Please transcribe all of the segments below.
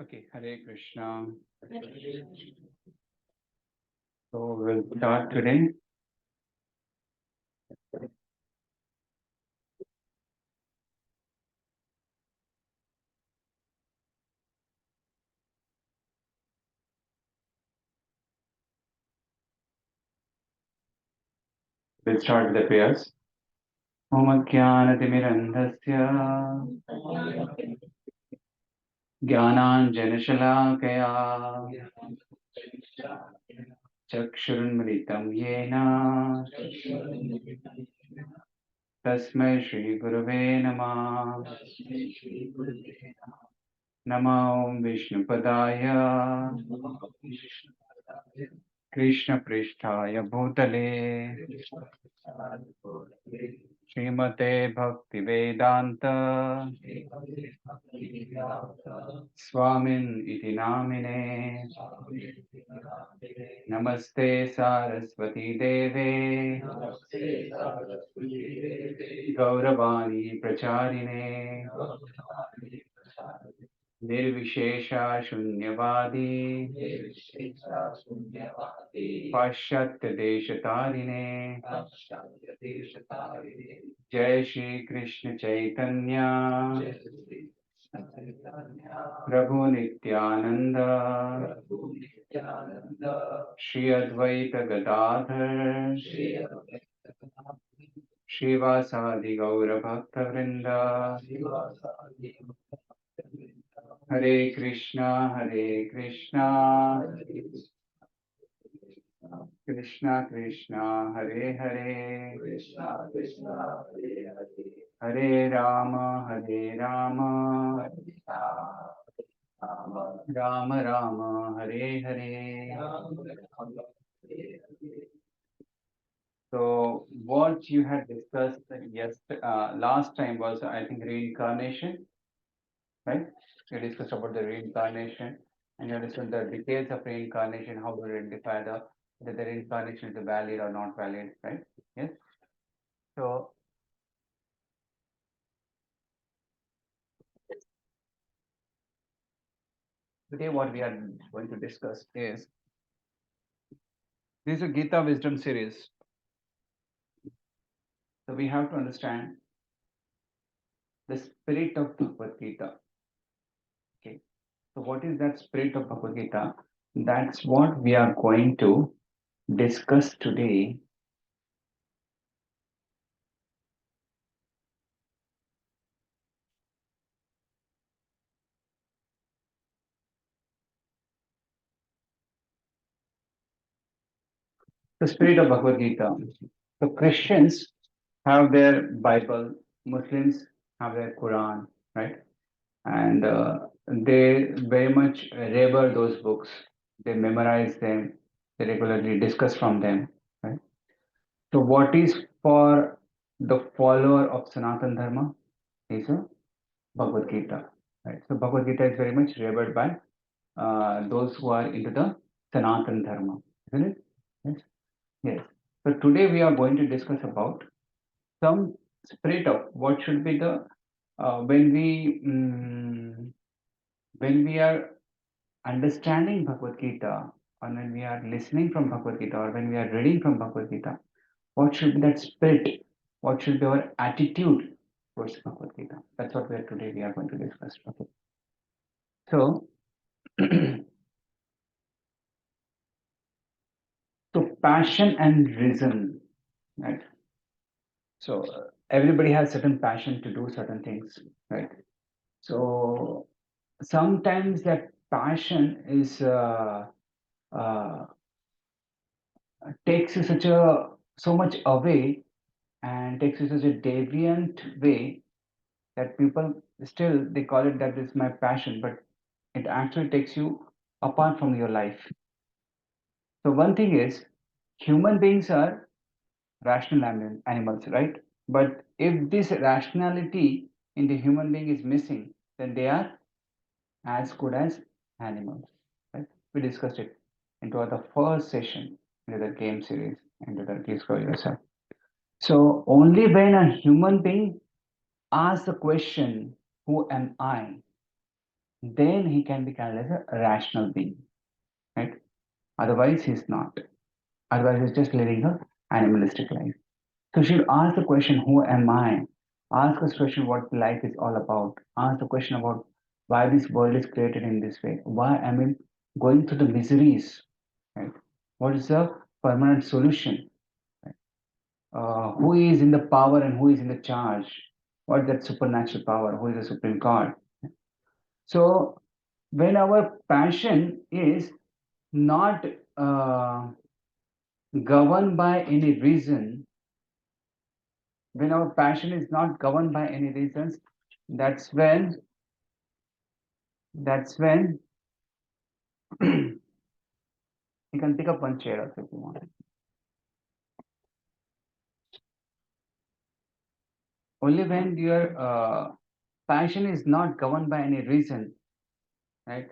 Okay, Hare Krishna. So we'll start today. We'll start with the prayers. Om Jnanatimirandhasya Jnananjanashalakaya Chakshurunmilitam Yena Tasmai Shri Gurave Namah Namo Om Vishnupadaya Krishna Prishtaya Bhutale Srimate Bhakti Vedanta Swamin iti namine Namaste Saraswati Deve Gauravani Pracharine Nirvishesha Shunyavadi Pashyatya Deshatarine Jai Shri Krishna Chaitanya Prabhu Nityananda Shri Advaita Gadadhar Srivasadi Gaura Bhakta Vrinda Hare Krishna Krishna Krishna Hare Hare Hare Rama Rama Rama Hare Hare. So what you had discussed last time was, I think, reincarnation, right? You discussed about the reincarnation, and you discussed the details of reincarnation, how to identify whether the reincarnation is valid or not valid, right? Yes. So today what we are going to discuss is, this is a Gita wisdom series. So we have to understand the spirit of Bhagavad Gita. Okay. So what is that spirit of Bhagavad Gita? That's what we are going to discuss today. The spirit of Bhagavad Gita. So Christians have their Bible, Muslims have their Quran, right? And they very much revere those books. They memorize them. They regularly discuss from them, right? So what is for the follower of Sanatana Dharma is a Bhagavad Gita, right? So Bhagavad Gita is very much revered by those who are into the Sanatana Dharma, isn't it? Yes. Yes. So today we are going to discuss about some spirit of what should be the when we are understanding Bhagavad Gita, or when we are listening from Bhagavad Gita, or when we are reading from Bhagavad Gita, what should be that spirit? What should be our attitude towards Bhagavad Gita? That's what we are going to discuss. Okay. So, so passion and reason, right? So everybody has certain passion to do certain things, right? So sometimes that passion is uh, takes you so much away, and takes you such a deviant way that people still they call it that is my passion, but it actually takes you apart from your life. So one thing is, human beings are rational animals, right? But if this rationality in the human being is missing, then they are as good as animals, right? We discussed it into the first session into the game series, into the Discover Yourself. So only when a human being ask the question, who am I? Then he can be called as a rational being, right? Otherwise, he's not. Otherwise, he's just living a animalistic life. So you should ask the question, who am I? Ask this question, what life is all about. Ask the question about why this world is created in this way. Why am I going through the miseries? Right? What is the permanent solution? Right? Who is in the power and who is in the charge? What is that supernatural power? Who is the supreme God? So when our passion is not governed by any reason, when our passion is not governed by any reasons, that's when that's when you can pick up one chair also if you want. Only when your passion is not governed by any reason, right?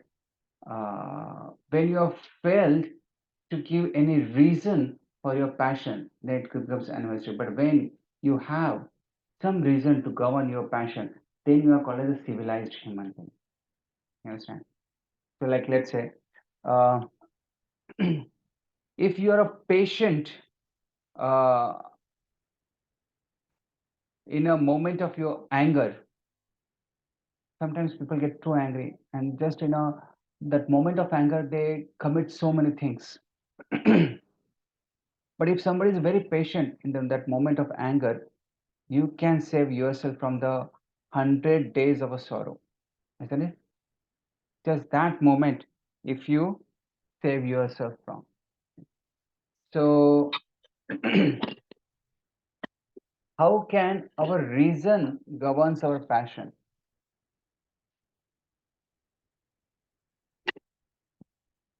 When you have failed to give any reason for your passion, then it becomes anniversary. But when you have some reason to govern your passion, then you are called as a civilized human being. You understand? So, like, let's say, uh, if you are a patient uh, in a moment of your anger, sometimes people get too angry, and just in a that moment of anger, they commit so many things. But if somebody is very patient in that moment of anger, you can save yourself from the 100 days of a sorrow, isn't it? Just that moment, if you save yourself from. So, how can our reason governs our passion?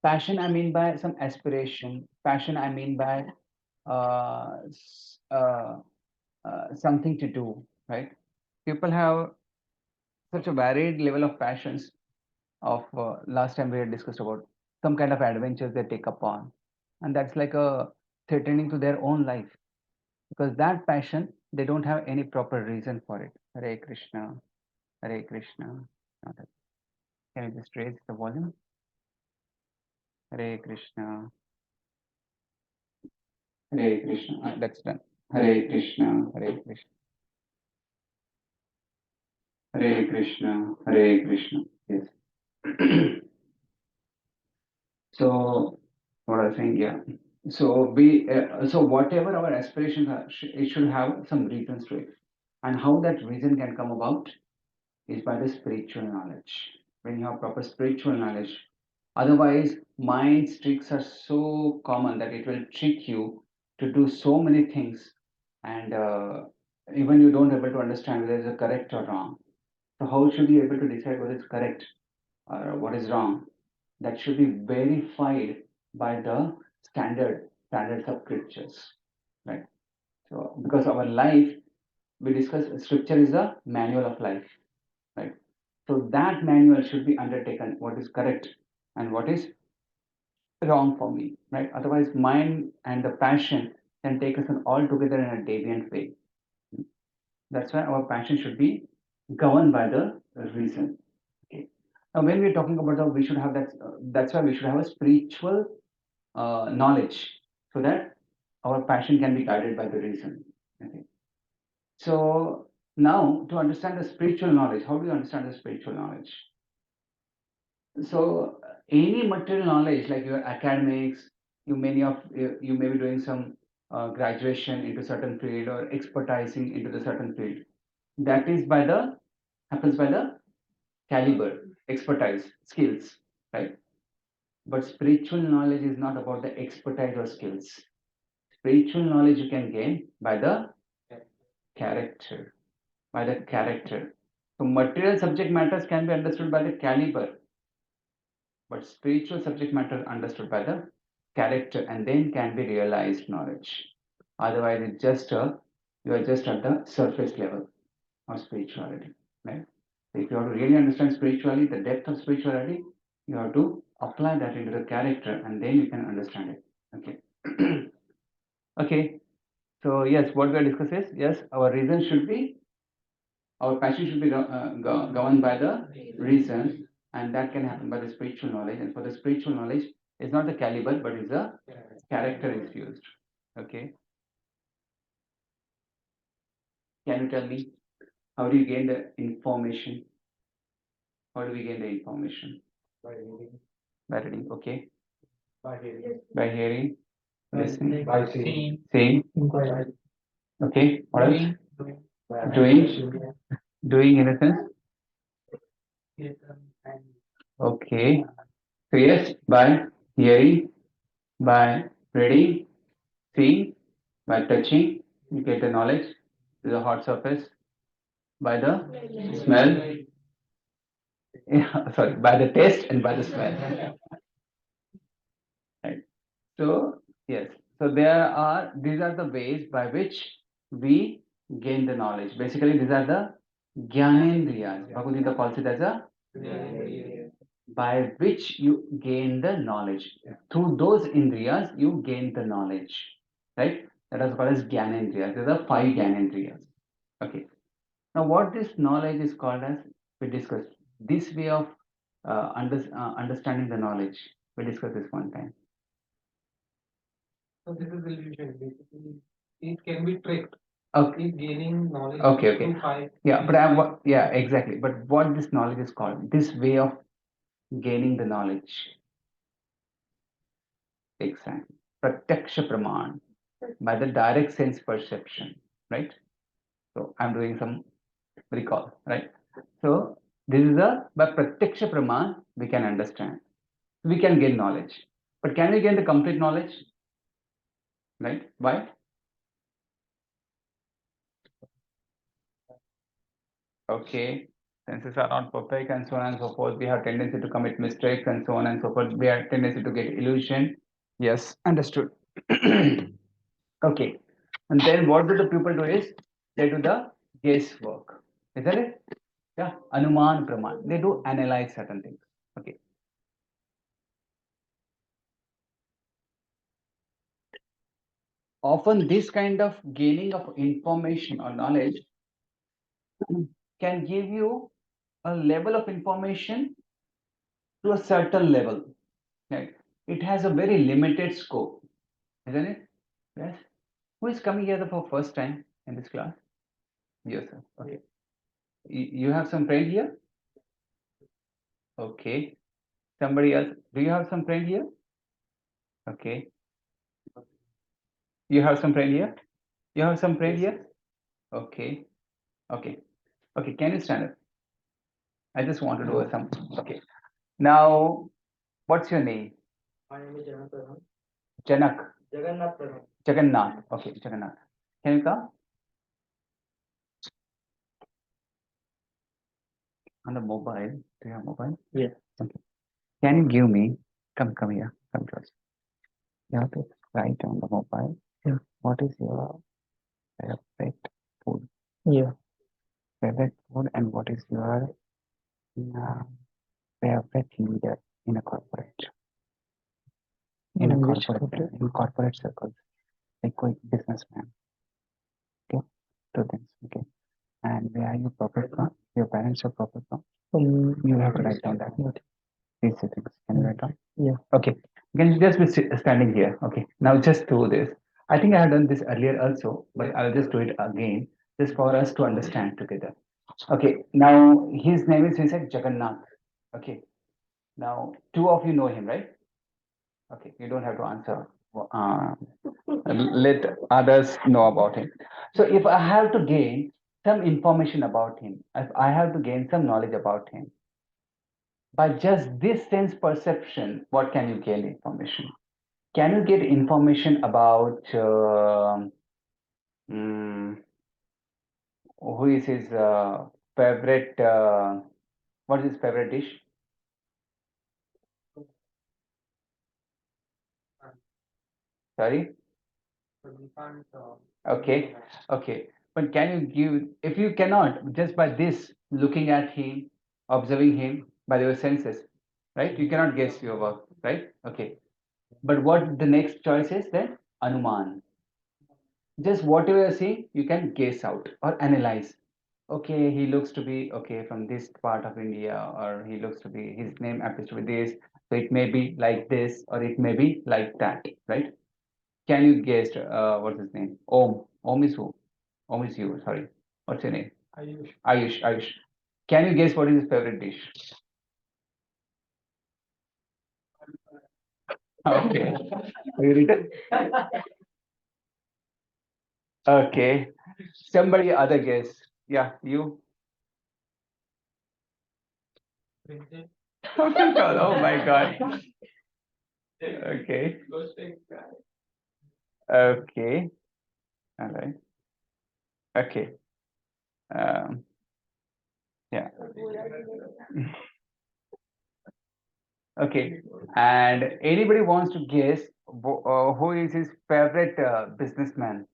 Passion, I mean by some aspiration. Passion, I mean by uh, s- uh, something to do, right? People have such a varied level of passions. Of last time we had discussed about some kind of adventures they take upon, and that's like a threatening to their own life because that passion they don't have any proper reason for it. Hare Krishna, Hare Krishna. Can you just raise the volume? Hare Krishna, Hare Krishna. That's done. Hare Krishna, Hare Krishna, Hare Krishna, Hare Krishna. Yes. So what I was saying, yeah. So whatever our aspirations are, it should have some reasons to it. And how that reason can come about is by the spiritual knowledge. When you have proper spiritual knowledge, otherwise mind's tricks are so common that it will trick you to do so many things, and even you don't able to understand whether it's correct or wrong. So how should you able to decide whether it's correct or what is wrong? That should be verified by the standards of scriptures, right? So because our life, we discuss scripture is a manual of life, right? So that manual should be undertaken, what is correct and what is wrong for me, right? Otherwise mind and the passion can take us all together in a deviant way. That's why our passion should be governed by the reason. Okay. Now when we're talking about we should have that, that's why we should have a spiritual knowledge so that our passion can be guided by the reason. Okay. So now to understand the spiritual knowledge, how do you understand the spiritual knowledge? So any material knowledge like your academics, you may be doing some graduation into certain field or expertising into the certain field. That is by the happens by the caliber, expertise, skills, right? But spiritual knowledge is not about the expertise or skills. Spiritual knowledge you can gain by the character, by the character. So material subject matters can be understood by the caliber, but spiritual subject matter understood by the character and then can be realized knowledge. Otherwise, it's just a you are just at the surface level of spirituality, right? So if you want to really understand spirituality, the depth of spirituality, you have to apply that into the character and then you can understand it. Okay. Okay. So yes, what we are discussing is yes, our reason should be Our passion should be governed by the reason, and that can happen by the spiritual knowledge. And for the spiritual knowledge, it's not the caliber, but it's the character is used. Okay. Can you tell me how do you gain the information? How do we gain the information? By reading. By reading. Okay. By hearing. By hearing. Listening. By seeing. Seeing. Okay. What else? Doing. Doing in a sense. Okay. So yes, by hearing, by reading, seeing, by touching, you get the knowledge to the hot surface. By the smell, yeah, sorry, by the taste and by the smell. Right. So yes, so these are the ways by which we gain the knowledge. Basically, these are the Gyanendriyas. Bhagavad Gita calls it as a by which you gain the knowledge. Through those indriyas, you gain the knowledge. Right? That is called as Gyanendriyas. There are 5 Gyanendriyas. Okay. Now, what this knowledge is called as, we discussed this way of understanding the knowledge. We discussed this one time. So this is illusion. Basically, it can be tricked. Okay. If gaining knowledge. Okay. through five. Yeah, but yeah, exactly. But what this knowledge is called, this way of gaining the knowledge. Exactly. Pratyaksha praman, by the direct sense perception, right? So I'm doing some recall, right? So this is by pratyaksha praman we can understand, we can gain knowledge. But can we gain the complete knowledge? Right? Why? Okay, senses are not perfect and so on and so forth. We have tendency to commit mistakes and so on and so forth. We have tendency to get illusion. Yes, understood. Okay, and then what do the people do is they do the guesswork, isn't it? Yeah, anuman praman. They do analyze certain things. Okay. Often this kind of gaining of information or knowledge can give you a level of information to a certain level. Right? It has a very limited scope, isn't it? Yes. Who is coming here for first time in this class? Yes, sir. Okay. You have some friend here? Okay. Somebody else? Do you have some friend here? Okay. You have some friend here? You have some friend here? Okay. Okay. Okay. Can you stand up? I just want to do some. Okay. Now, what's your name? My name is Janak. Janak. Jagannath. Jagannath. Okay, Jagannath. Can you come? On the mobile. Do you have mobile? Yeah. Okay. Can you give me? Come here. Come to us. You have to write on the mobile. Yeah. What is your favorite food? Yeah. Favorite food and what is your favorite leader in a corporate? In a corporate circles, like quick businessman. Okay, 2 things. Okay, and where are you proper from? Your parents are proper from. You have to write down that. These 2 things. Can you write down? Yeah. Okay. You can just be standing here. Okay. Now just do this. I think I have done this earlier also, but I'll just do it again, just for us to understand together. Okay. Now his name is, he said, Jagannath. Okay. Now 2 of you know him, right? Okay. You don't have to answer. Let others know about him. So if I have to gain some information about him, if I have to gain some knowledge about him, by just this sense perception, what can you gain information? Can you get information about who is his favorite? What is his favorite dish? Sorry. Okay, okay. But can you give? If you cannot, just by this looking at him, observing him by your senses, right? You cannot guess your work, right? Okay. But what the next choice is then? Anuman. Just whatever you see, you can guess out or analyze. okay, he looks to be okay from this part of India, or he looks to be, his name happens to be this, so it may be like this, or it may be like that, right? Can you guess what's his name? Om. Om is who? Om is you, sorry. What's your name? Ayush. Ayush. Ayush. Can you guess what is his favorite dish? Okay. Really? Okay. Somebody other guess. Yeah, you. Princess. Oh my God. Oh my God. Okay. Okay. All right. Okay. Um, yeah. Okay. And anybody wants to guess who is his favorite businessman?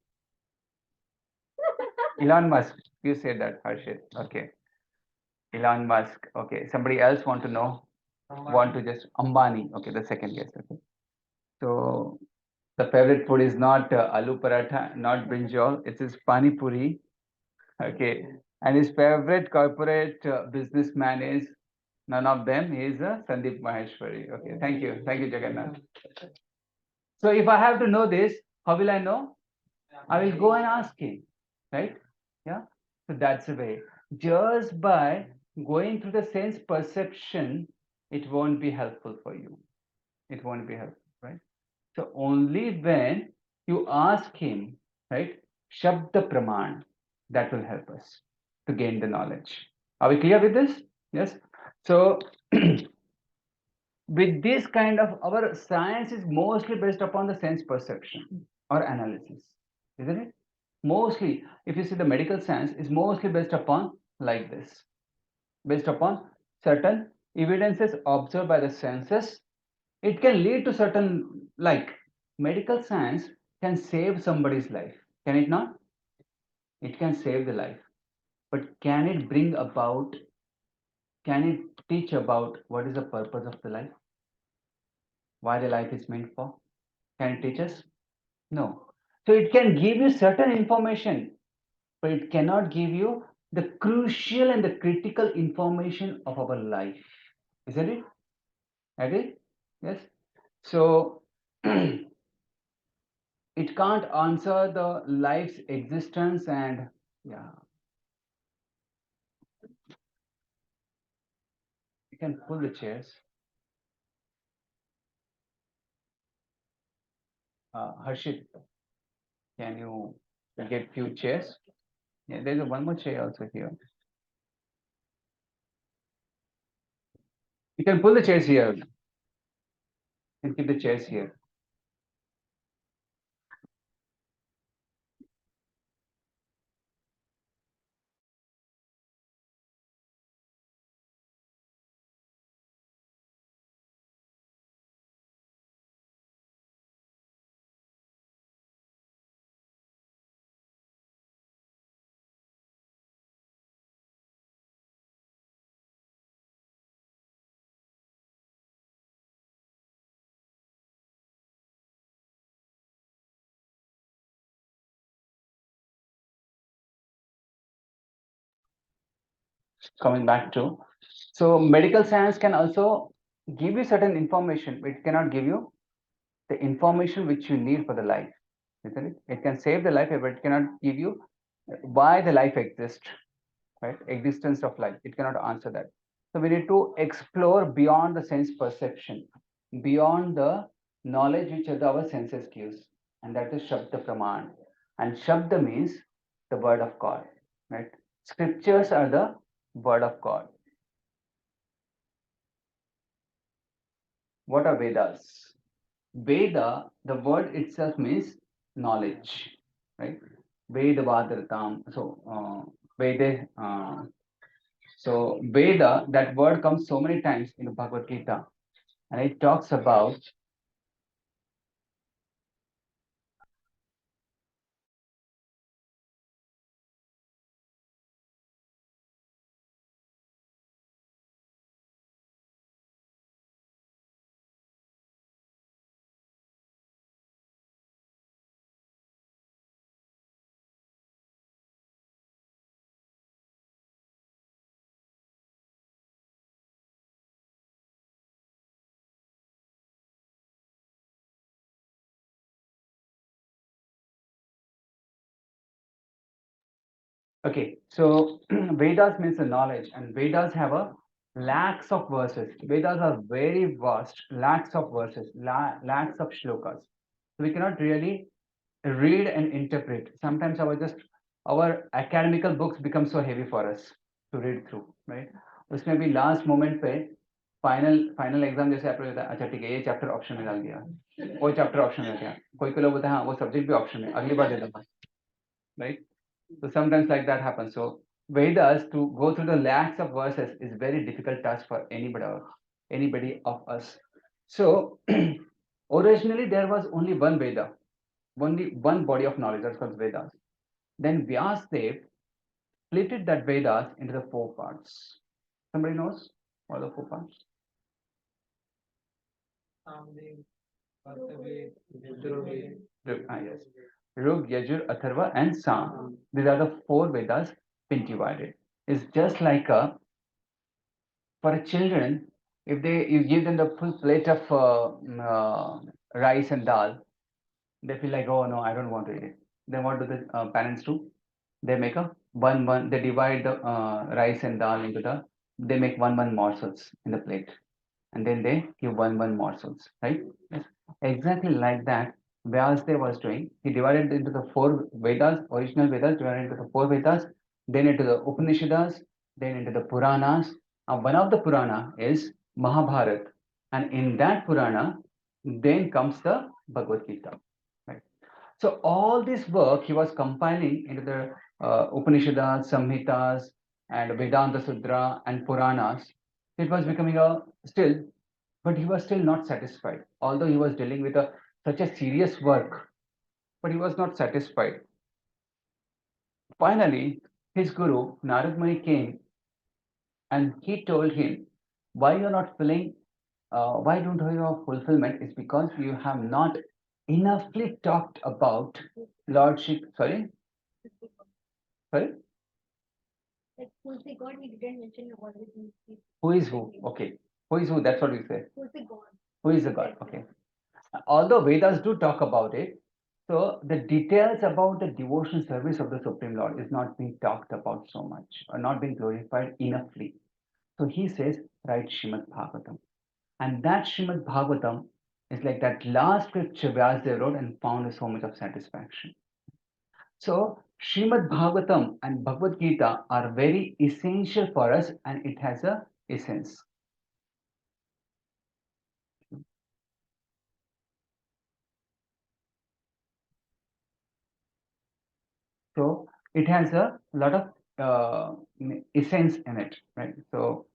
Elon Musk. You said that, Harshit. Okay. Elon Musk. Okay. Somebody else want to know? Want to just Ambani. Okay. The second guess. Okay. So the favorite food is not aloo paratha, not brinjal. It is pani puri. Okay. And his favorite corporate businessman is none of them. He is Sandeep Maheshwari. Okay. Thank you. Thank you, Jagannath. So if I have to know this, how will I know? I will go and ask him, right? Yeah. So that's the way. Just by going through the sense perception, it won't be helpful for you. It won't be helpful, right? So only when you ask him, right? Shabda Praman, that will help us to gain the knowledge. Are we clear with this? Yes. So with this kind of our science is mostly based upon the sense perception or analysis, isn't it? Mostly, if you see the medical science is mostly based upon like this, based upon certain evidences observed by the senses. It can lead to certain, like medical science can save somebody's life, can it not? It can save the life, but can it bring about, can it teach about what is the purpose of the life, why the life is meant for? Can it teach us? No. So it can give you certain information, but it cannot give you the crucial and the critical information of our life. Isn't it? Agree? Yes. So it can't answer the life's existence and yeah, you can pull the chairs. Harshit, can you get few chairs? Yeah, there's a one more chair also here. You can pull the chairs here. You can keep the chairs here. Coming back to, so medical science can also give you certain information, but it cannot give you the information which you need for the life, isn't it? It can save the life, but it cannot give you why the life exists, right? Existence of life. It cannot answer that. So we need to explore beyond the sense perception, beyond the knowledge which our senses gives, and that is Shabda Praman. And Shabda means the word of God, right? Scriptures are the word of God. What are Vedas? Veda, the word itself means knowledge, right? Veda Vadratam. So, Veda. So, Veda, that word comes so many times in the Bhagavad Gita, and it talks about Okay, so Vedas means the knowledge, and Vedas have a lakhs of verses. Vedas are very vast, lakhs of verses, lakhs of shlokas. So we cannot really read and interpret. Sometimes our academical books become so heavy for us to read through, right? उसमें भी last moment पे final exam जैसे approach होता है, अच्छा ठीक है ये चैप्टर ऑप्शन में डाल दिया, वो चैप्टर ऑप्शन में गया, कोई लोग बोलते हैं हाँ वो सब्जेक्ट भी ऑप्शन में, अगली बार दे दूंगा, right? So sometimes like that happens. So Vedas to go through the lakhs of verses is very difficult task for anybody of us. So originally there was only one Veda, only one body of knowledge, that's called Vedas. Then Vyasadev splitted that Vedas into the four parts. Somebody knows what are the four parts? Yes. Rug, Yajur, Atharva, and Sam. These are the four Vedas been divided. It's just like for a children, if you give them the full plate of rice and dal, they feel like, oh no, I don't want to eat it. Then what do the parents do? They make a one. They divide the rice and dal into they make one morsels in the plate, and then they give one morsels, right? Yes. Exactly like that, Vyasdev was doing. He divided into the four Vedas, original Vedas, divided into the four Vedas, then into the Upanishads, then into the Puranas. And one of the Purana is Mahabharata, and in that Purana, then comes the Bhagavad Gita. Right? So all this work he was compiling into the Upanishads, Samhitas, and Vedanta Sutra and Puranas. It was becoming a still, but he was still not satisfied. Although he was dealing with such a serious work, but he was not satisfied. Finally, his guru Narad Muni came and he told him, "Why you're not feeling? Why don't you have fulfillment? Is because you have not enoughly talked about lordship." Sorry, sorry. Like who's the God? He didn't mention about it. Who is who? Okay. Who is who? That's what we say. Who's the God? Who is the God? Okay. Although Vedas do talk about it, so the details about the devotion service of the Supreme Lord is not being talked about so much or not being glorified enoughly. So he says, write Srimad Bhagavatam. And that Srimad Bhagavatam is like that last scripture Vyasadeva wrote and found so much of satisfaction. So Srimad Bhagavatam and Bhagavad Gita are very essential for us and it has a essence. So it has a lot of essence in it, right? So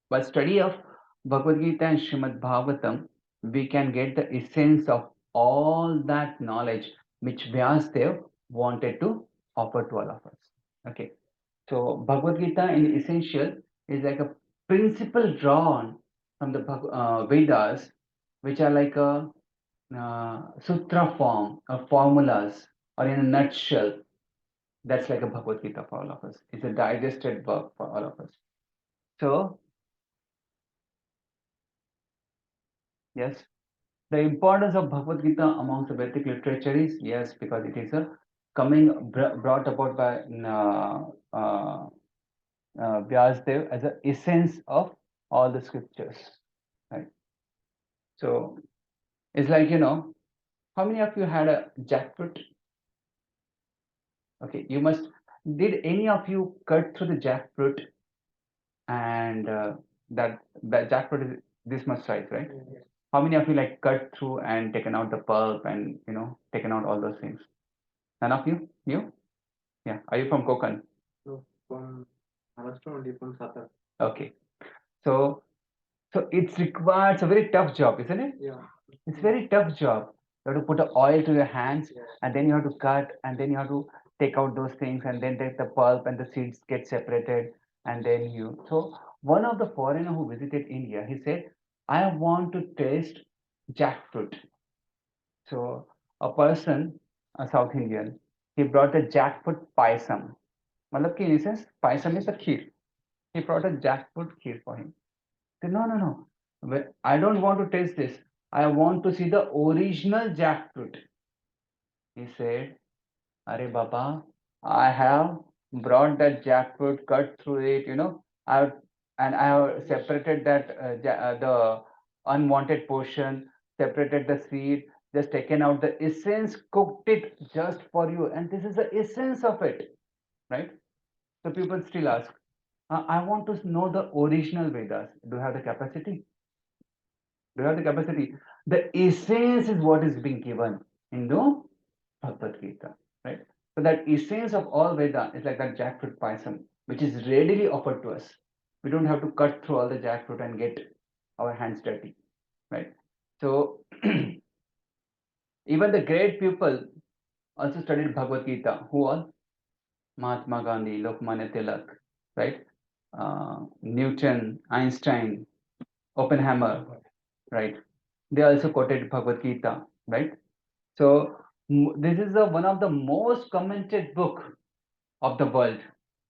by study of Bhagavad Gita and Srimad Bhagavatam, we can get the essence of all that knowledge which Vyasadeva wanted to offer to all of us. Okay. So Bhagavad Gita in essential is like a principle drawn from the Vedas, which are like a sutra form or formulas, or in a nutshell, that's like a Bhagavad Gita for all of us. It's a digested work for all of us. So, yes, the importance of Bhagavad Gita amongst the Vedic literature is, yes, because it is a brought about by Vyasadeva as an essence of all the scriptures, right? So, it's like, how many of you had a jackfruit? Okay, did any of you cut through the jackfruit and that jackfruit is this much size, right? How many of you like cut through and taken out the pulp and taken out all those things? None of you? You? Yeah. Are you from Konkan? No, from Maharashtra only, from Satar. Okay. So it's a very tough job, isn't it? Yeah. It's very tough job. You have to put a oil to your hands, Yes. and then you have to cut, and then you have to take out those things, and then take the pulp and the seeds get separated, and then So one of the foreigner who visited India, he said, "I want to taste jackfruit." So a person, a South Indian, he brought a jackfruit paisam. Matlab ki in essence, paisam is a kheer. He brought a jackfruit kheer for him. He said, no, no, no. I don't want to taste this. I want to see the original jackfruit. He said, Are Baba, I have brought that jackfruit, cut through it, I've and I have separated that the unwanted portion, separated the seed, just taken out the essence, cooked it just for you, and this is the essence of it, right? So people still ask, I want to know the original Vedas. Do you have the capacity? Do you have the capacity? The essence is what is being given in the Bhagavad Gita, right? So that essence of all Veda is like that jackfruit paisam, which is readily offered to us. We don't have to cut through all the jackfruit and get our hands dirty, right? So even the great people also studied Bhagavad Gita. Who all? Mahatma Gandhi, Lokmanya Tilak, right? Newton, Einstein, Oppenheimer, right? They also quoted Bhagavad Gita, right? So this is one of the most commented book of the world,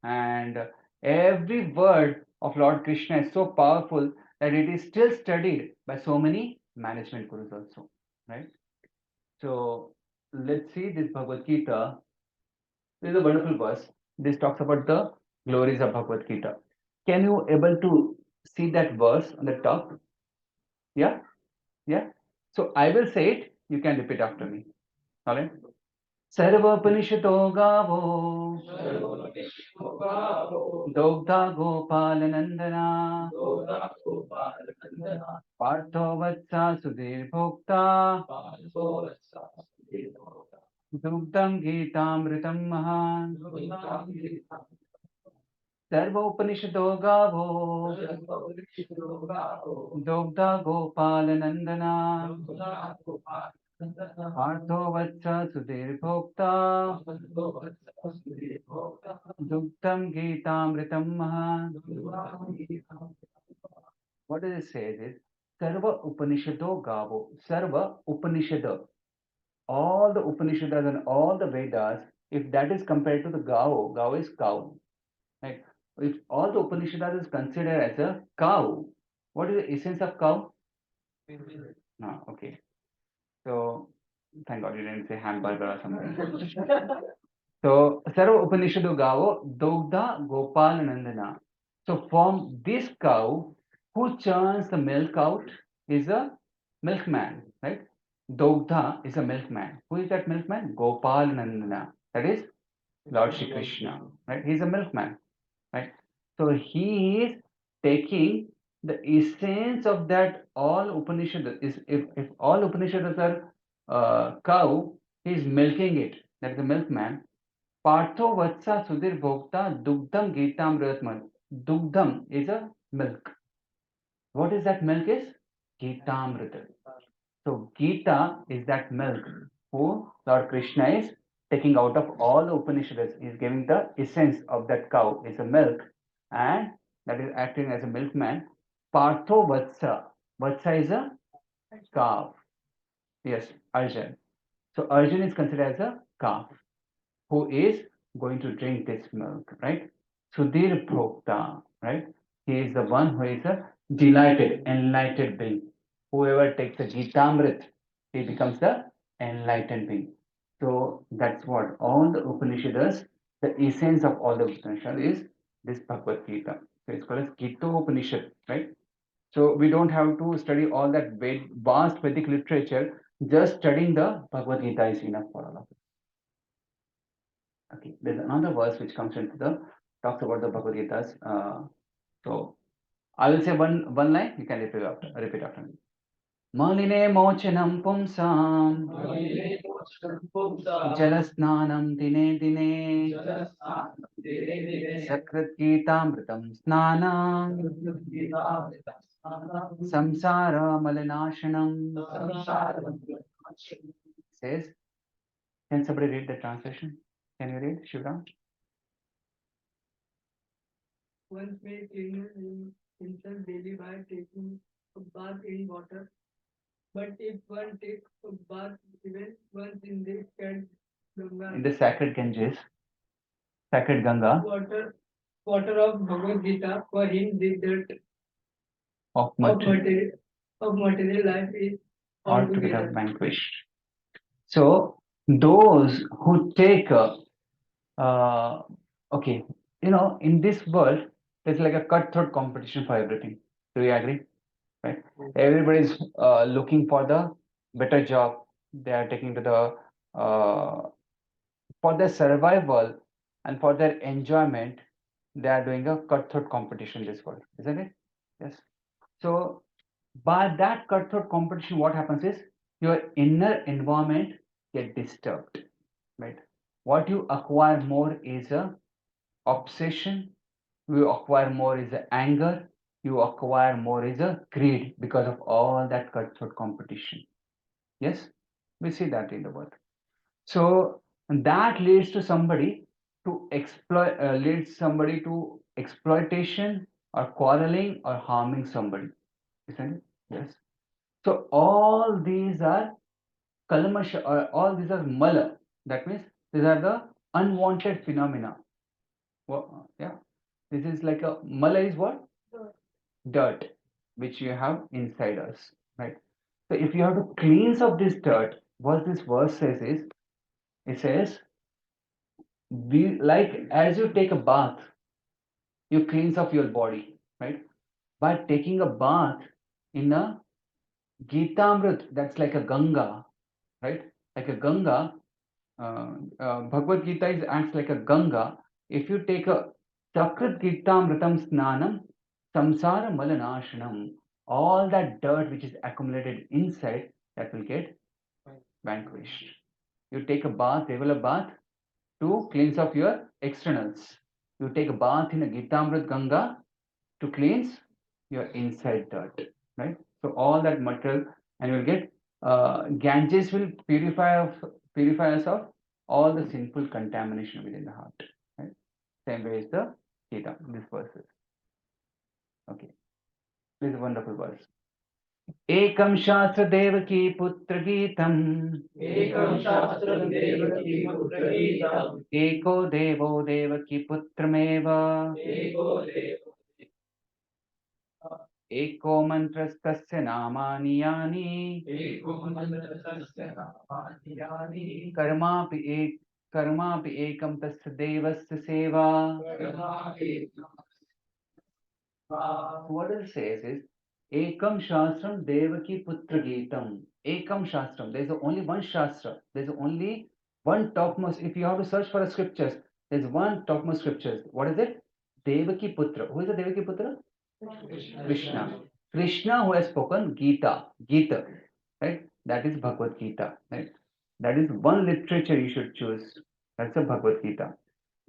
and every word of Lord Krishna is so powerful that it is still studied by so many management gurus also, right? So let's see this Bhagavad Gita. This is a wonderful verse. This talks about the glories of Bhagavad Gita. Can you able to see that verse on the top? Yeah, yeah. So I will say it. You can repeat after me. All right. सर्वोपनिषदो गावो दोग्धा गोपालनन्दना पार्थो वत्सा सुधीर्भोक्ता दुग्धं गीतामृतं महान् सर्वोपनिषदो गावो दोग्धा गोपालनन्दना पार्थो वत्सा सुधीर्भोक्ता दुग्धं गीतामृतं महान्. What does it say? This Sarva Upanishado Gavo. Sarva Upanishada. All the Upanishads and all the Vedas, if that is compared to the Gao, Gao is cow. Right? If all the Upanishads is considered as a cow, what is the essence of cow? No, okay. So thank God you didn't say hamburger or something. So Sarva Upanishadu Gao Dogda Gopal Nandana. So from this cow, who churns the milk out is a milkman, right? Dogda is a milkman. Who is that milkman? Gopal Nandana. That is Lord Shri Krishna, right? He's a milkman, right? So he is taking the essence of that all Upanishads. If all Upanishads are cow, he is milking it. That is the milkman. Partho Vatsa Sudhir Bhokta Dugdham Gitam Ratman. Dugdham is a milk. What is that milk is? Gitamrita. So Gita is that milk who Lord Krishna is taking out of all the Upanishads. He is giving the essence of that cow is a milk, and that is acting as a milkman. Partho Vatsa. Vatsa is a calf. Yes, Arjun. So Arjun is considered as a calf who is going to drink this milk, right? Sudhir Bhokta, right? He is the one who is a delighted, enlightened being. Whoever takes the Gitamrit, he becomes the enlightened being. So that's what all the Upanishads, the essence of all the Upanishads is this Bhagavad Gita. So it's called as Gita Upanishad, right? So we don't have to study all that vast Vedic literature. Just studying the Bhagavad Gita is enough for all of us. Okay, there's another verse which comes into the talks about the Bhagavad Gita's. So I will say one line. You can repeat after me. Maline mochanam pumsam jalasnanam dine dine sakrit geetamritam snanam samsara malinashanam. Says, can somebody read the translation? Can you read, Shivram? One may clean himself daily by taking a bath in water. But if one takes a bath even once in the sacred Ganga, In the sacred Ganges, sacred Ganga water of Bhagavad Gita, for him the dirt of material life is altogether vanquished. So those who take Okay, in this world, there's like a cutthroat competition for everything. Do you agree? Right? Everybody's looking for the better job. They are taking to the for their survival and for their enjoyment. They are doing a cutthroat competition in this world, isn't it? Yes. So by that cutthroat competition, what happens is your inner environment get disturbed, right? What you acquire more is a obsession, you acquire more is a anger, you acquire more is a greed because of all that cutthroat competition. Yes, we see that in the world. So that leads to somebody to exploitation or quarreling or harming somebody, isn't it? Yes. So all these are kalmasha, or all these are mala. That means these are the unwanted phenomena. Yeah, this is like a mala is what? Dirt, which you have inside us, right? So if you have to cleanse up this dirt, what this verse says is, it says, we like as you take a bath, you cleanse up your body, right? By taking a bath in a Gitamrit, that's like a Ganga, right? Like a Ganga, Bhagavad Gita acts like a Ganga. If you take a Sakrit Gitamritam Snanam, Samsara Malanashanam, all that dirt which is accumulated inside, that will get vanquished. You take a bath, regular bath, to cleanse up your externals. You take a bath in a Gitamrit Ganga to cleanse your inside dirt, right? So all that material, and you'll get Ganges will purify us of all the sinful contamination within the heart. Right? Same way is the Gita. This verse is okay. This is a wonderful verse. Ekam Shastra Devaki Putra Geetam. एकं शास्त्रं Devaki पुत्रगीतम् Eko Devo Devaki Putrameva. एको देव Eko Mantrastasya Namani Yani. एको मन्त्रस्य नामानि यानि कर्मापि एक कर्मापि एकं तस्य देवस्य सेवा. What it says is Ekam Shastram Devaki Putra Geetam. Ekam Shastram. There's only one Shastra. There's only one topmost. If you have to search for the scriptures, there's one topmost scriptures. What is it? Devaki Putra. Who is the Devaki Putra? Krishna. Krishna who has spoken Gita. Gita. Right? That is Bhagavad Gita. Right? That is one literature you should choose. That's the Bhagavad Gita.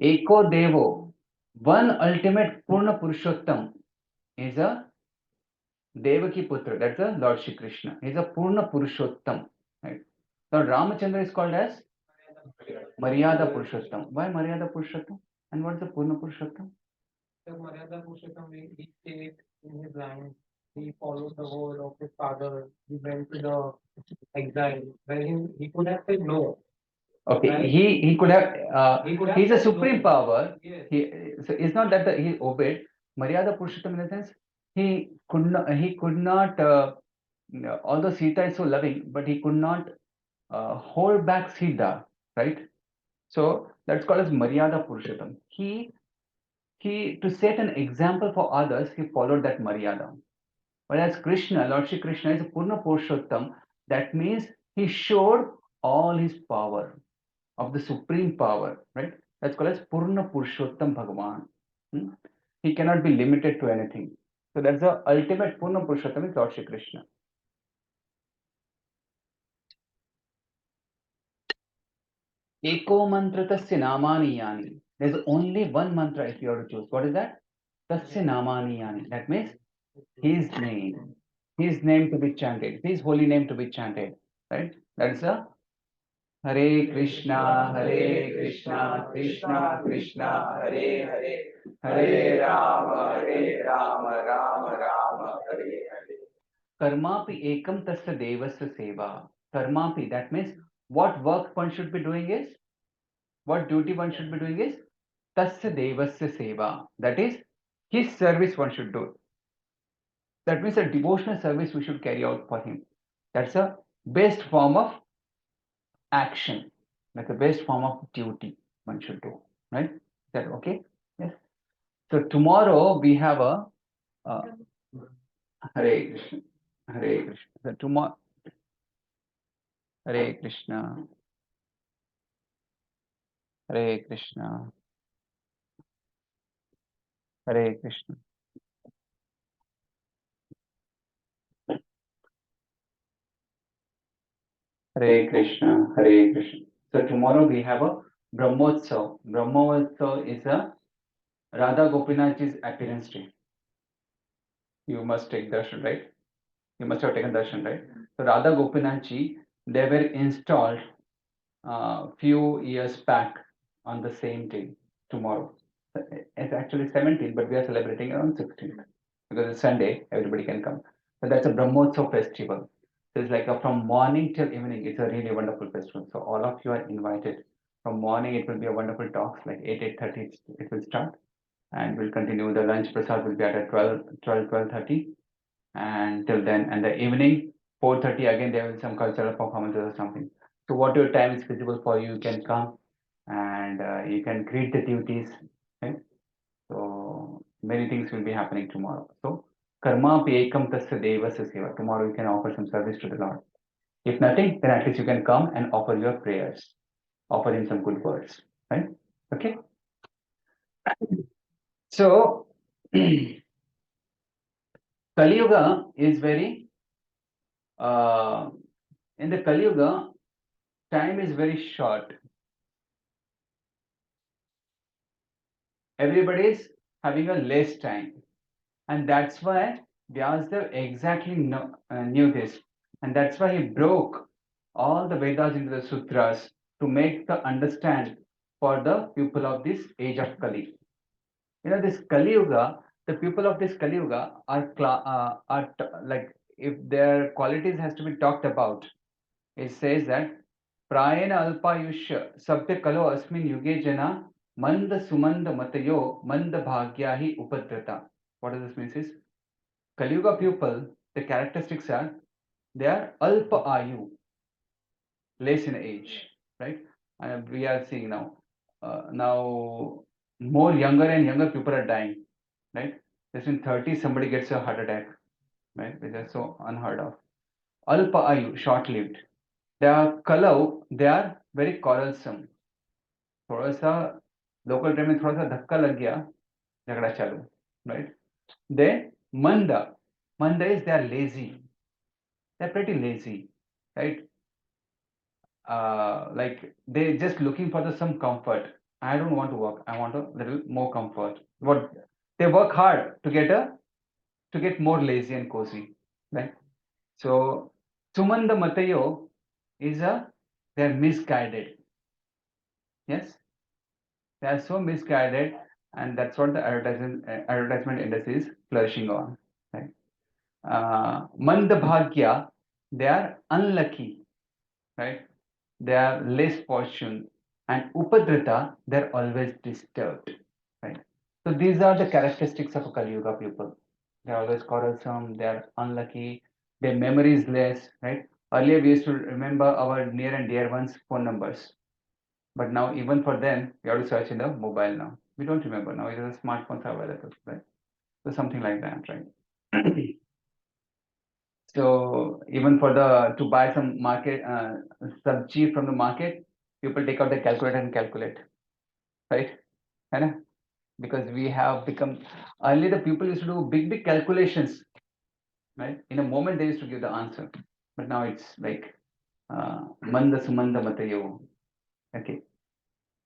Eko Devo. One ultimate Purna Purushottam is a Devaki Putra. That's a Lord Shri Krishna. He's a Purna Purushottam. Right? Now Ramachandra is called as Maryada Purushottam. Why Maryada Purushottam? And what is the Purna Purushottam? The Maryada Purushottam, he stayed in his land. He followed the word of his father. He went to the exile. When he could have said no. Okay, Right. he could have. He could have He's a said supreme no. power. Yes. So it's not that he obeyed. Maryada Purushottam in the sense he could not. He could not. Although Sita is so loving, but he could not hold back Sita, right? So that's called as Maryada Purushottam. He to set an example for others, he followed that Maryada. Whereas Krishna, Lord Shri Krishna is a Purna Purushottam. That means he showed all his power of the supreme power, right? That's called as Purna Purushottam Bhagavan. Hmm? He cannot be limited to anything. So that's the ultimate Purna Purushottam is Lord Shri Krishna. Eko mantra tasya namani yani. There's only one mantra if you have to choose. What is that? Tasya namani yani. That means his name to be chanted, his holy name to be chanted, right? That's a Hare Krishna, Krishna Krishna, Hare Hare, Hare Rama, Rama Hare Hare. Karmapi ekam tasya devasya seva. Karmapi, that means what work one should be doing is, what duty one should be doing is, tasya devasya seva. That is, his service one should do. That means a devotional service we should carry out for him. That's a best form of action, like the best form of duty one should do. right? Is that okay? Yes. So tomorrow we have a Hare Krishna, Hare Krishna. So tomorrow, Hare Krishna, Hare Krishna, Hare Krishna. Hare Krishna, Hare Krishna. So tomorrow we have a Brahmotsav. Brahmotsav is a Radha Gopinathji's appearance day. You must take darshan, right? You must have taken darshan, right? So Radha Gopinathji, they were installed few years back on the same day, tomorrow. It's actually 17th, but we are celebrating around 16th because it's Sunday, everybody can come. So that's a Brahmotsav festival. So it's like from morning till evening, it's a really wonderful festival. So all of you are invited. From morning, it will be a wonderful talks, like 8:30 it will start. And we'll continue. The lunch prasad will be at 12:30. And till then, and the evening, 4:30, again, there will be some cultural performances or something. So whatever time is feasible for you, you can come and you can greet the duties. Okay? So many things will be happening tomorrow. So karma ekam tasya devasya seva. Tomorrow you can offer some service to the Lord. If nothing, then at least you can come and offer your prayers, offer him some good words. Right? Okay. So Kali Yuga is very in the Kali Yuga, time is very short. Everybody is having a less time, and that's why Vyasadeva exactly knew this, and that's why he broke all the Vedas into the sutras to make the understand for the people of this age of Kali. You know, this Kali Yuga, the people of this Kali Yuga like, if their qualities has to be talked about, it says that Prayena Alpayushya Sabya Kalo Asmin Yuge Jana Manda Sumanda Matayo Manda Bhagyahi Upadrata. What does this mean? Is Kali Yuga people, the characteristics are they are Alpa Ayu, less in age, right? And we are seeing now more younger and younger people are dying, right? Just in 30, somebody gets a heart attack, right? Which is so unheard of. Alpa Ayu, short lived. They are kalau, they are very quarrelsome. थोड़ा सा local train में थोड़ा सा धक्का लग गया झगड़ा चालू right they Manda is they are lazy, they're pretty lazy, right? Like they just looking for some comfort. I don't want to work, I want a little more comfort. What they work hard to get more lazy and cozy, right? So Sumanda Matayo is a they're misguided. Yes, they are so misguided, and that's what the advertisement industry is flourishing on. Right? Mandabhagya, they are unlucky, right? They are less fortunate, and Upadrata, they're always disturbed, right? So these are the characteristics of a Kali Yuga people. They're always quarrelsome, they're unlucky, their memory is less, right? Earlier we used to remember our near and dear ones' phone numbers. But now, even for them, we have to search in the mobile now. We don't remember now. It is a smartphones are available, right? So something like that, right? So even for the to buy some market sabji from the market, people take out the calculator and calculate, right? Hai because we have become earlier the people used to do big calculations, right? In a moment they used to give the answer, but now it's like manda sumanda matayo. Okay.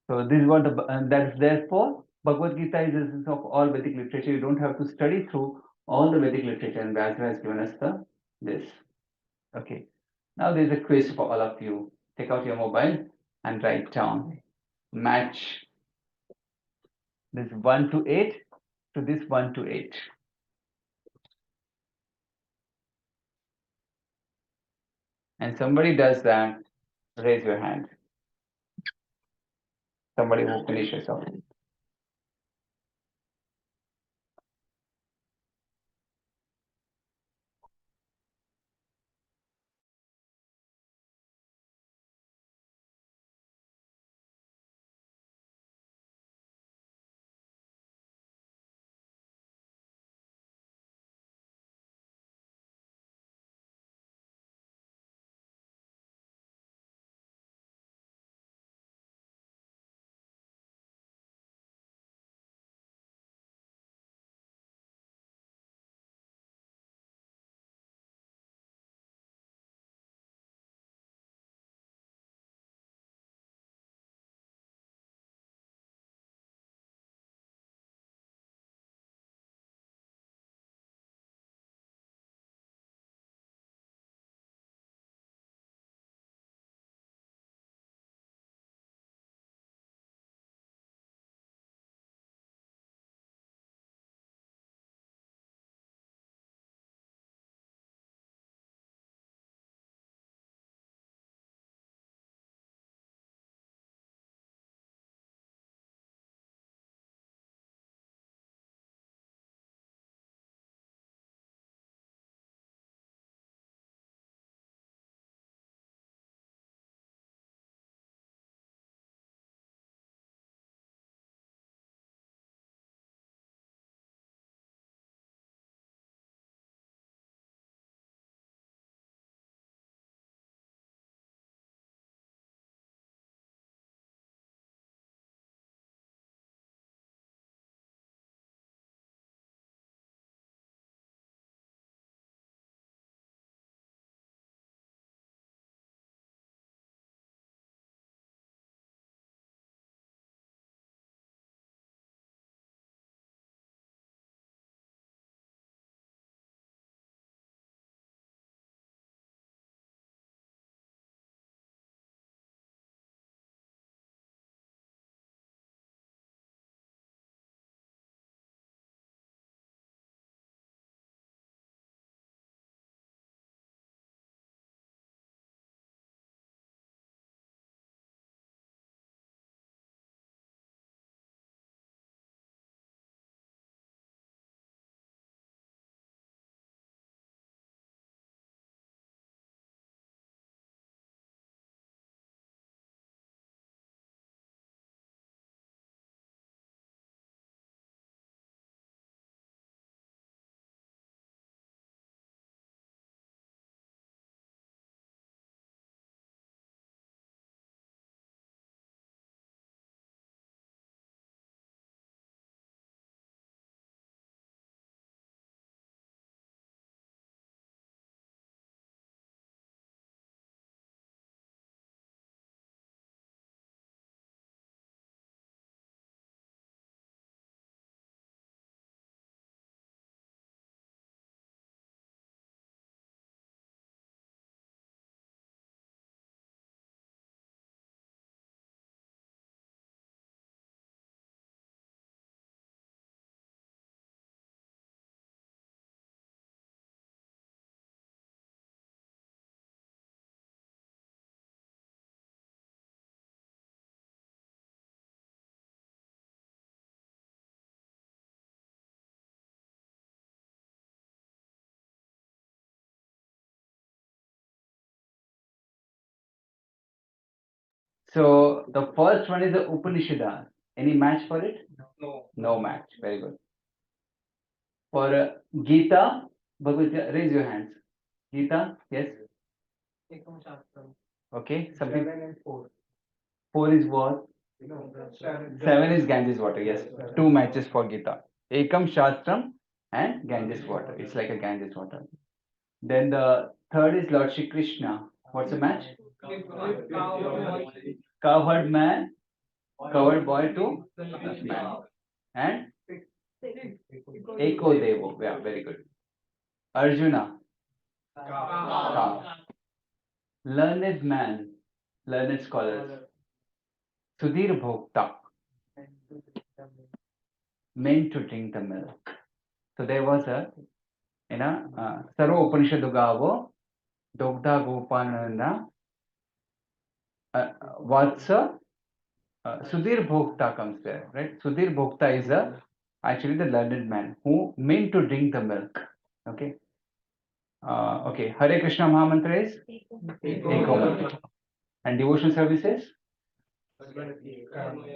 So this is what that's therefore Bhagavad Gita is the essence of all Vedic literature. You don't have to study through all the Vedic literature, and Vyasa has given us the this. Okay. Now there's a quiz for all of you. Take out your mobile and write down. Match this 1 to 8 to this 1 to 8. And somebody does that, raise your hand. Somebody who finishes off. So the first one is the Upanishad. Any match for it? No. No match. Very good. For Gita, Bhagavad Gita, raise your hands. Gita, yes. Ekam Shastram. Okay. Something. 7 and 4. 4 is what? No, 7. 7 is Ganges water. Yes. 2 matches for Gita. Ekam Shastram and Ganges water. It's like a Ganges water. Then the third is Lord Shri Krishna. What's the match? Covered man, covered boy to man. And Eko Devo. Yeah, very good. Arjuna, cow. Learned man, learned scholars. Sudhir Bhokta, meant to drink the milk. So there was a, Sarva Upanishadu Gavo, Dogda Gopananda, Vatsa, Sudhir Bhokta comes there, right? Sudhir Bhokta is actually the learned man who meant to drink the milk. Okay. Okay. Hare Krishna Mahamantra is Eko Mantra. And devotion services?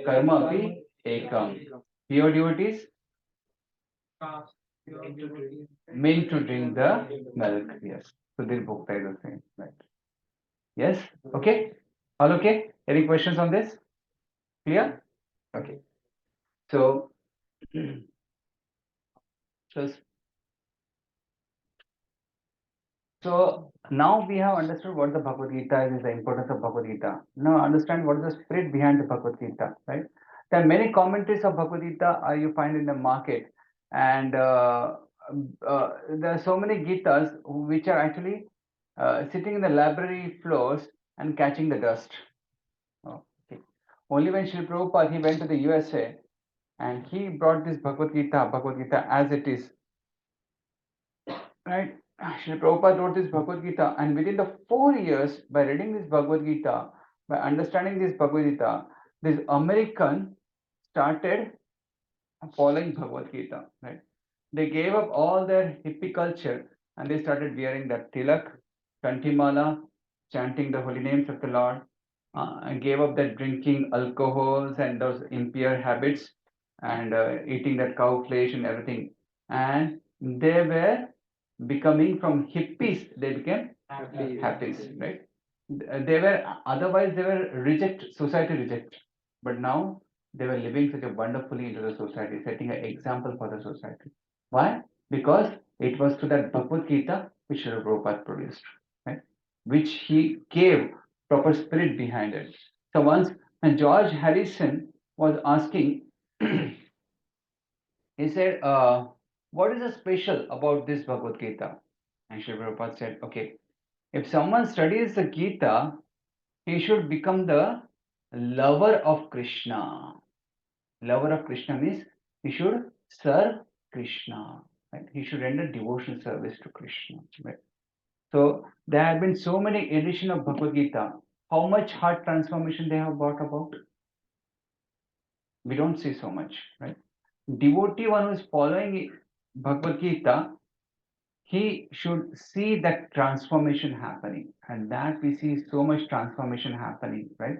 Karma api ekam. Pure devotees meant to drink the milk. Yes. Sudhir Bhokta is the same. Right. Yes. Okay. All okay? Any questions on this? Clear? Okay. So, so now we have understood what the Bhagavad Gita is, the importance of Bhagavad Gita. Now understand what is the spirit behind the Bhagavad Gita, right? There are many commentaries of Bhagavad Gita you find in the market, and there are so many Gitas which are actually sitting in the library floors and catching the dust. Oh, okay. Only when Srila Prabhupada he went to the USA and he brought this Bhagavad Gita as it is, right? Srila Prabhupada wrote this Bhagavad Gita, and within the 4 years, by reading this Bhagavad Gita, by understanding this Bhagavad Gita, this American started following Bhagavad Gita, right? They gave up all their hippie culture and they started wearing that tilak, kantimala, chanting the holy names of the Lord, and gave up that drinking alcohols and those impure habits and eating that cow flesh and everything. And they were becoming from hippies, they became happies, right? They were otherwise they were society reject, but now they were living such a wonderfully into the society, setting an example for the society. Why? Because it was to that Bhagavad Gita which Srila Prabhupada produced, right? Which he gave proper spirit behind it. So once when George Harrison was asking, he said, what is the special about this Bhagavad Gita? And Srila Prabhupada said, okay, if someone studies the Gita, he should become the lover of Krishna. Lover of Krishna means he should serve Krishna. Right? He should render devotional service to Krishna. Right? So there have been so many editions of Bhagavad Gita. How much heart transformation they have brought about? We don't see so much, right? Devotee one who is following Bhagavad Gita, he should see that transformation happening, and that we see so much transformation happening, right?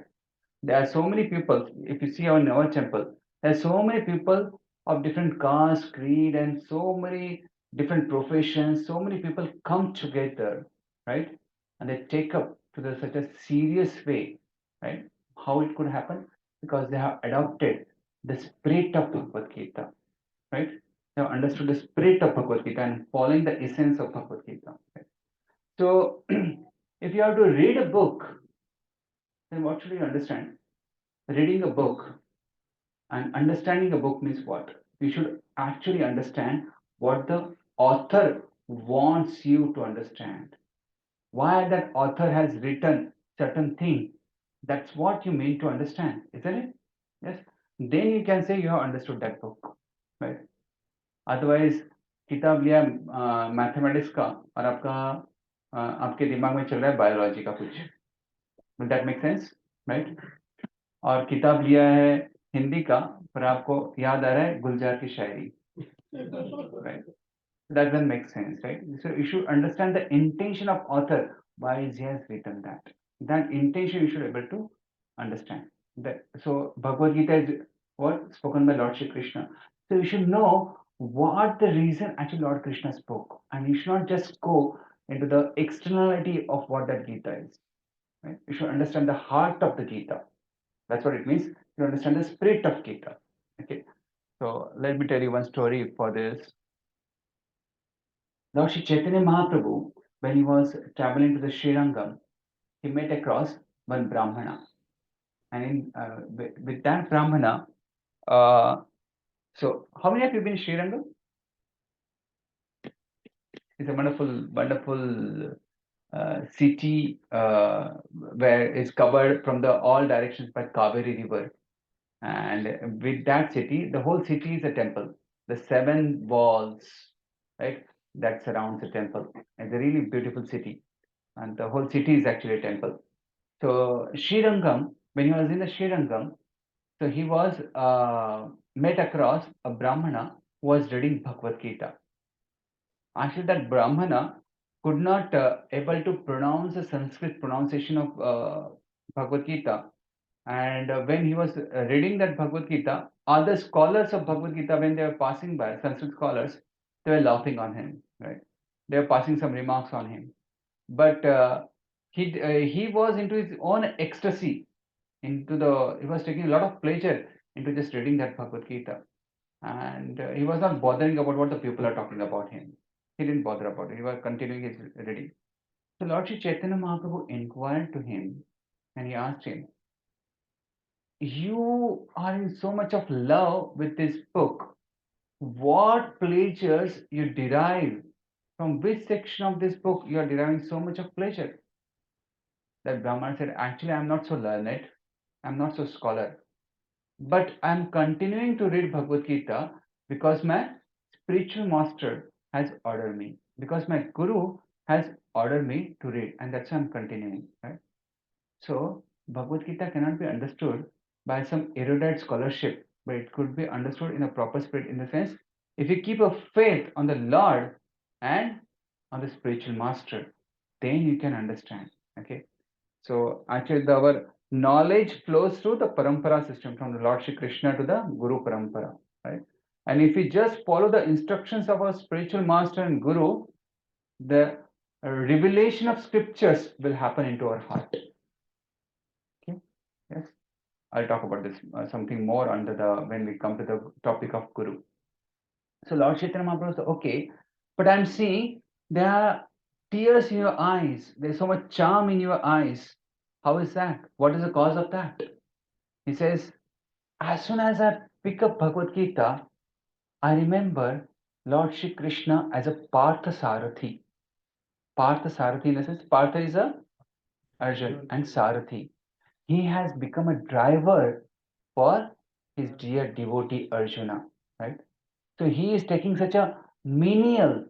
There are so many people, if you see in our temple, there are so many people of different caste, creed, and so many different professions, so many people come together, right? And they take up to such a serious way, right? How it could happen? Because they have adopted the spirit of Bhagavad Gita, right? They have understood the spirit of Bhagavad Gita and following the essence of Bhagavad Gita. Right? So, if you have to read a book, then what should you understand? Reading a book and understanding a book means what? You should actually understand what the author wants you to understand. Why that author has written certain thing. That's what you mean to understand, isn't it? Yes. Then you can say you have understood that book, right? Otherwise, किताब लिया mathematics का और आपके दिमाग में चल रहा है बायोलॉजी का कुछ. Will that make sense? Right? और किताब लिया है हिंदी का पर आपको याद आ रहा है गुलजार की शायरी. Right? That doesn't make sense, right? So you should understand the intention of author. Why is he has written that? That intention you should be able to understand that. So Bhagavad Gita is what spoken by Lord Shri Krishna. So you should know what the reason actually Lord Krishna spoke, and you should not just go into the externality of what that Gita is. Right? You should understand the heart of the Gita. That's what it means. You understand the spirit of Gita. Okay. So let me tell you one story for this. Lord Shri Chaitanya Mahaprabhu, when he was traveling to the Srirangam, he met across one Brahmana. And with that Brahmana, uh, so how many of you been to Srirangam? It's a wonderful, wonderful city where it's covered from the all directions by Kaveri River. And with that city, the whole city is a temple. The seven walls, right, that surrounds the temple. It's a really beautiful city, and the whole city is actually a temple. So Srirangam, when he was in the Srirangam, so he was met across a Brahmana who was reading Bhagavad Gita. Actually, that Brahmana could not able to pronounce the Sanskrit pronunciation of Bhagavad Gita. And when he was reading that Bhagavad Gita, other scholars of Bhagavad Gita, when they were passing by, Sanskrit scholars, they were laughing on him, right? They were passing some remarks on him. But he was into his own ecstasy, he was taking a lot of pleasure into just reading that Bhagavad Gita. And he was not bothering about what the people are talking about him. He didn't bother about it. He was continuing his reading. So Lord Shri Chaitanya Mahaprabhu inquired to him and he asked him, you are in so much of love with this book. What pleasures you derive? From which section of this book you are deriving so much of pleasure? That Brahmana said, actually, I'm not so learned, I'm not so scholar, but I'm continuing to read Bhagavad Gita because my spiritual master has ordered me, because my guru has ordered me to read, and that's why I'm continuing, right? So Bhagavad Gita cannot be understood by some erudite scholarship, but it could be understood in a proper spirit, in the sense, if you keep a faith on the Lord and on the spiritual master, then you can understand. Okay. So actually our knowledge flows through the parampara system from the Lord Shri Krishna to the Guru Parampara, right? And if we just follow the instructions of our spiritual master and Guru, the revelation of scriptures will happen into our heart. Okay. Yes. I'll talk about this something more under the when we come to the topic of Guru. So Lord Chaitanya Mahaprabhu said, okay, but I'm seeing there are tears in your eyes. There's so much charm in your eyes. How is that? What is the cause of that? He says, as soon as I pick up Bhagavad Gita, I remember Lord Shri Krishna as a Partha Sarathi. Partha Sarathi in the sense, Partha is a Arjun and Sarathi. He has become a driver for his dear devotee Arjuna, right? So he is taking such a menial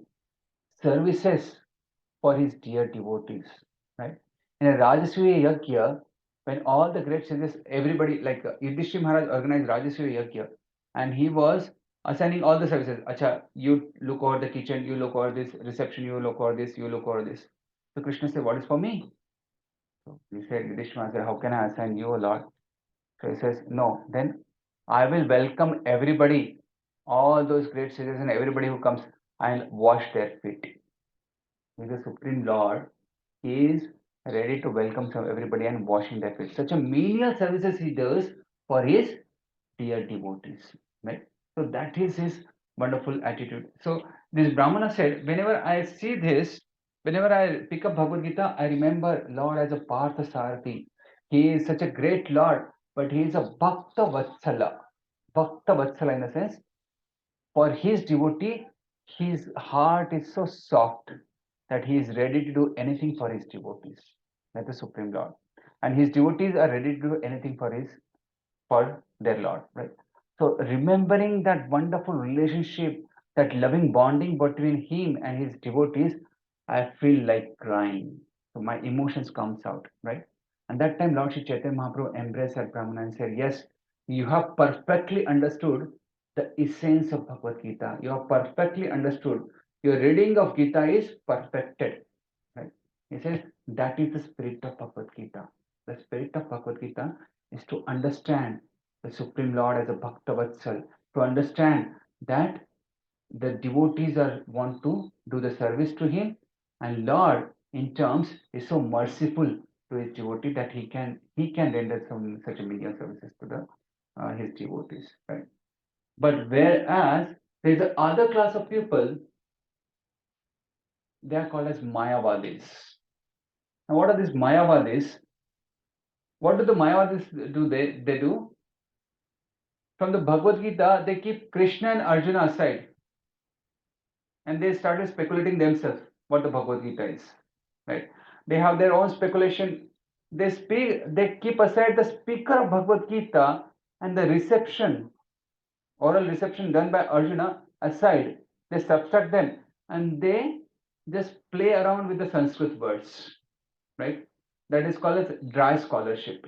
services for his dear devotees, right? In a Rajasuya Yajna, when all the great sages, everybody like Yudhishthira Maharaj organized Rajasuya Yajna, and he was assigning all the services. Acha, you look over the kitchen, you look over this reception, you look over this, you look over this. So Krishna said, what is for me? So he said, Yudhishthira Maharaj said, how can I assign you, Lord? So he says, no, then I will welcome everybody, all those great sages and everybody who comes, I'll wash their feet. He's the Supreme Lord. He is ready to welcome everybody and washing their feet. Such a menial services he does for his dear devotees. Right? So that is his wonderful attitude. So this Brahmana said, whenever I see this, whenever I pick up Bhagavad Gita, I remember Lord as a Partha Sarathi. He is such a great Lord, but he is a Bhakta Vatsala. Bhakta Vatsala in the sense, for his devotee, his heart is so soft that he is ready to do anything for his devotees. That's the Supreme Lord. And his devotees are ready to do anything for their Lord, right? So remembering that wonderful relationship, that loving bonding between him and his devotees, I feel like crying. So my emotions comes out, right? And that time Lord Shri Chaitanya Mahaprabhu embraced that Brahmana and said, yes, you have perfectly understood the essence of Bhagavad Gita. You have perfectly understood. Your reading of Gita is perfected. Right? He says that is the spirit of Bhagavad Gita. The spirit of Bhagavad Gita is to understand the Supreme Lord as a Bhakta Vatsal, to understand that the devotees want to do the service to him, and Lord in terms is so merciful to his devotee that he can render such a million services to the his devotees, right? But whereas there is the other class of people, they are called as Mayavadis. Now, what are these Mayavadis? What do the Mayavadis do? They do from the Bhagavad Gita, they keep Krishna and Arjuna aside, and they started speculating themselves what the Bhagavad Gita is, right? They have their own speculation. They keep aside the speaker of Bhagavad Gita and the reception, oral reception done by Arjuna aside. They subtract them and they just play around with the Sanskrit words, right? That is called as dry scholarship.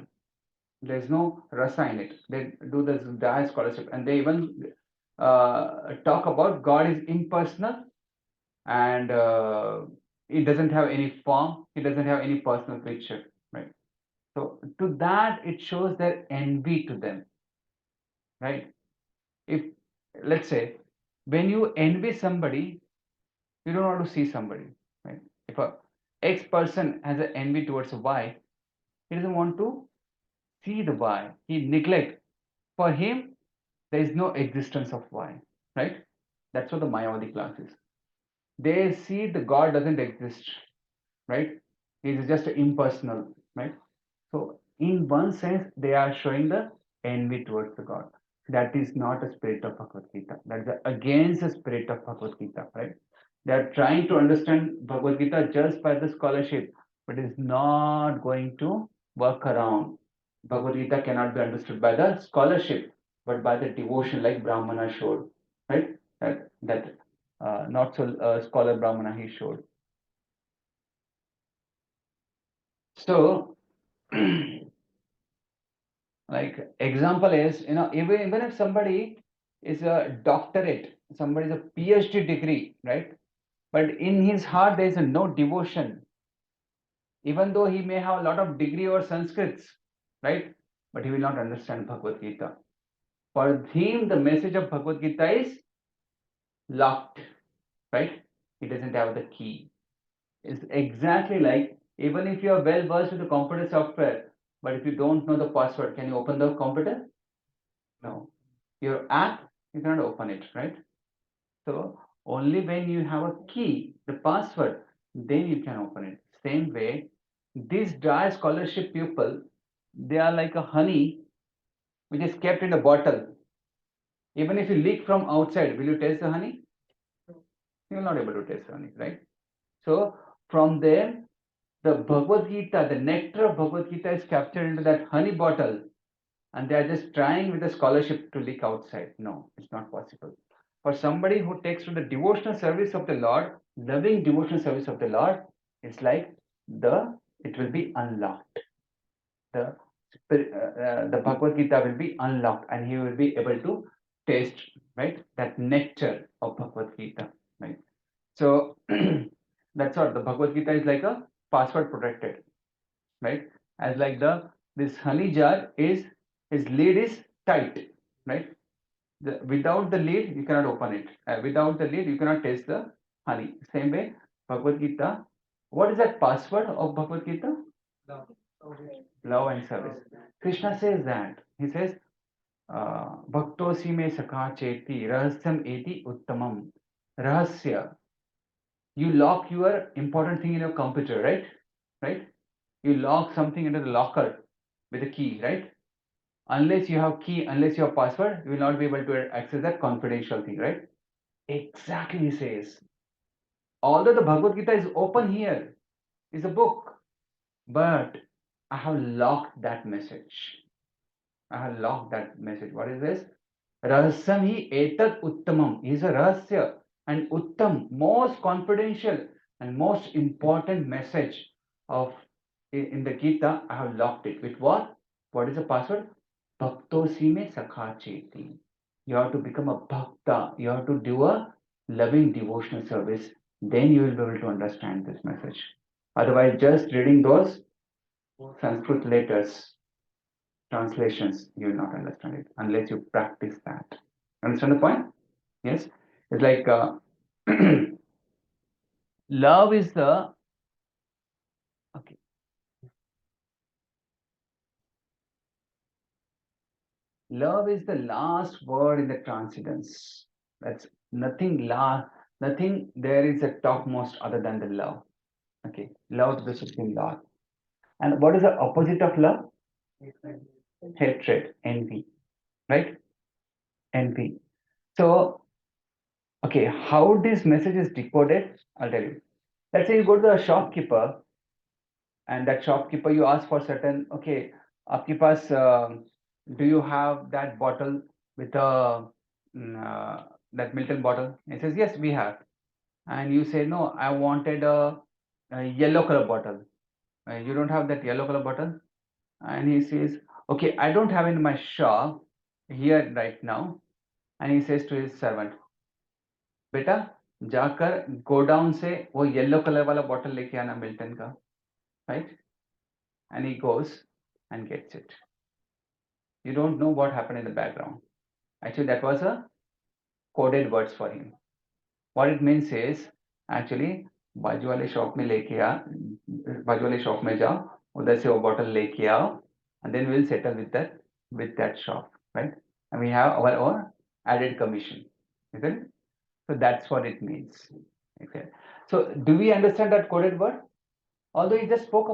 There is no rasa in it. They do this dry scholarship, and they even talk about God is impersonal, and it doesn't have any form, it doesn't have any personal picture, right? So to that it shows their envy to them, right? If, let's say, when you envy somebody, you don't want to see somebody, right? If a X person has an envy towards a Y, he doesn't want to see the Y, he neglect. For him there is no existence of Y, right? That's what the Mayavadi class is. They see the God doesn't exist, right? It is just impersonal, right? So, in one sense, they are showing the envy towards the God. That is not a spirit of Bhagavad Gita. That is against the spirit of Bhagavad Gita, right? They are trying to understand Bhagavad Gita just by the scholarship, but it is not going to work around. Bhagavad Gita cannot be understood by the scholarship, but by the devotion, like Brahmana showed, right? That not so scholar Brahmana he showed. So, like example is, even if somebody is a doctorate, somebody is a PhD degree, right? But in his heart there is no devotion, even though he may have a lot of degree or Sanskrits, right? But he will not understand Bhagavad Gita. For him, the message of Bhagavad Gita is locked, right? He doesn't have the key. It's exactly like, even if you are well versed with the computer software, but if you don't know the password, can you open the computer? No. Your app, you cannot open it, right? So only when you have a key, the password, then you can open it. Same way, these dry scholarship people, they are like a honey which is kept in a bottle. Even if you leak from outside, will you taste the honey? You will not able to taste the honey, right? So from there, the Bhagavad Gita, the nectar of Bhagavad Gita is captured into that honey bottle, and they are just trying with the scholarship to leak outside. No, it's not possible. For somebody who takes to the devotional service of the Lord, loving devotional service of the Lord, it's like it will be unlocked. The Bhagavad Gita will be unlocked, and he will be able to taste, right, that nectar of Bhagavad Gita, right? So that's what the Bhagavad Gita is like, a password protected, right? As like this honey jar is, his lid is tight, right? Without the lid, you cannot open it. Without the lid, you cannot taste the honey. Same way, Bhagavad Gita. What is that password of Bhagavad Gita? Love. Love and service. Krishna says that. He says, Bhaktosi me sakha cheti rahasyam eti uttamam. Rahasya. You lock your important thing in your computer, right? Right? You lock something into the locker with a key, right? Unless you have key, unless you have password, you will not be able to access that confidential thing, right? Exactly, he says. Although the Bhagavad Gita is open here, is a book, but I have locked that message. I have locked that message. What is this? Rahasyam hi etat uttamam is a rahasya, and uttam, most confidential and most important message of in the Gita. I have locked it with what? What is the password? Bhaktosi me sakha cheti. You have to become a bhakta. You have to do a loving devotional service. Then you will be able to understand this message. Otherwise, just reading those Sanskrit letters, translations, you will not understand it unless you practice that. Understand the point? Yes? It's like love is the, okay. Love is the last word in the transcendence. That's nothing nothing there is a topmost other than the love. Okay, love to the Supreme Lord. And what is the opposite of love? Hatred, envy, right? Envy. So, okay, how this message is decoded, I'll tell you. Let's say you go to the shopkeeper, and that shopkeeper you ask for certain, okay, आपके पास do you have that bottle with that Milton bottle? He says yes, we have. And you say no, I wanted a yellow color bottle. You don't have that yellow color bottle? And he says, okay, I don't have in my shop here right now. And he says to his servant, बेटा जाकर godown से वो yellow colour वाला bottle लेके आना Milton का, right? And he goes and gets it. You don't know what happened in the background. Actually, that was a coded words for him. What it means is, actually, बाजू वाले shop में लेके आ, बाजू वाले shop में जाओ, उधर से वो बॉटल लेके आओ, and then we'll settle with that shop, right? And we have our own added commission, isn't it? So that's what it means. Okay. So do we understand that coded word? Although he just spoke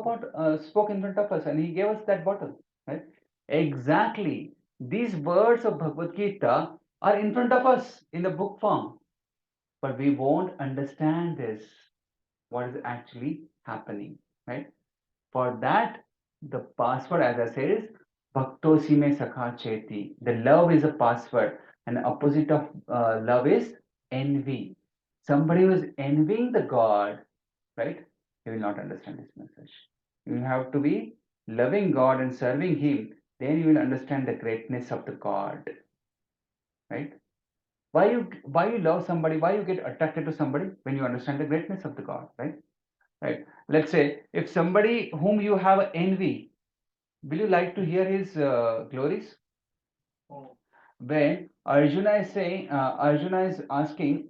in front of us and he gave us that bottle, right? Exactly. These words of Bhagavad Gita are in front of us in the book form, but we won't understand this, what is actually happening, right? For that, the password, as I said, is Bhaktosi me sakha cheti. The love is a password, and the opposite of love is envy. Somebody who is envying the God, right? You will not understand this message. You have to be loving God and serving Him. Then you will understand the greatness of the God, right? Why you love somebody? Why you get attracted to somebody? When you understand the greatness of the God, right? Right. Let's say if somebody whom you have envy, will you like to hear his glories? When Arjuna is saying, Arjuna is asking,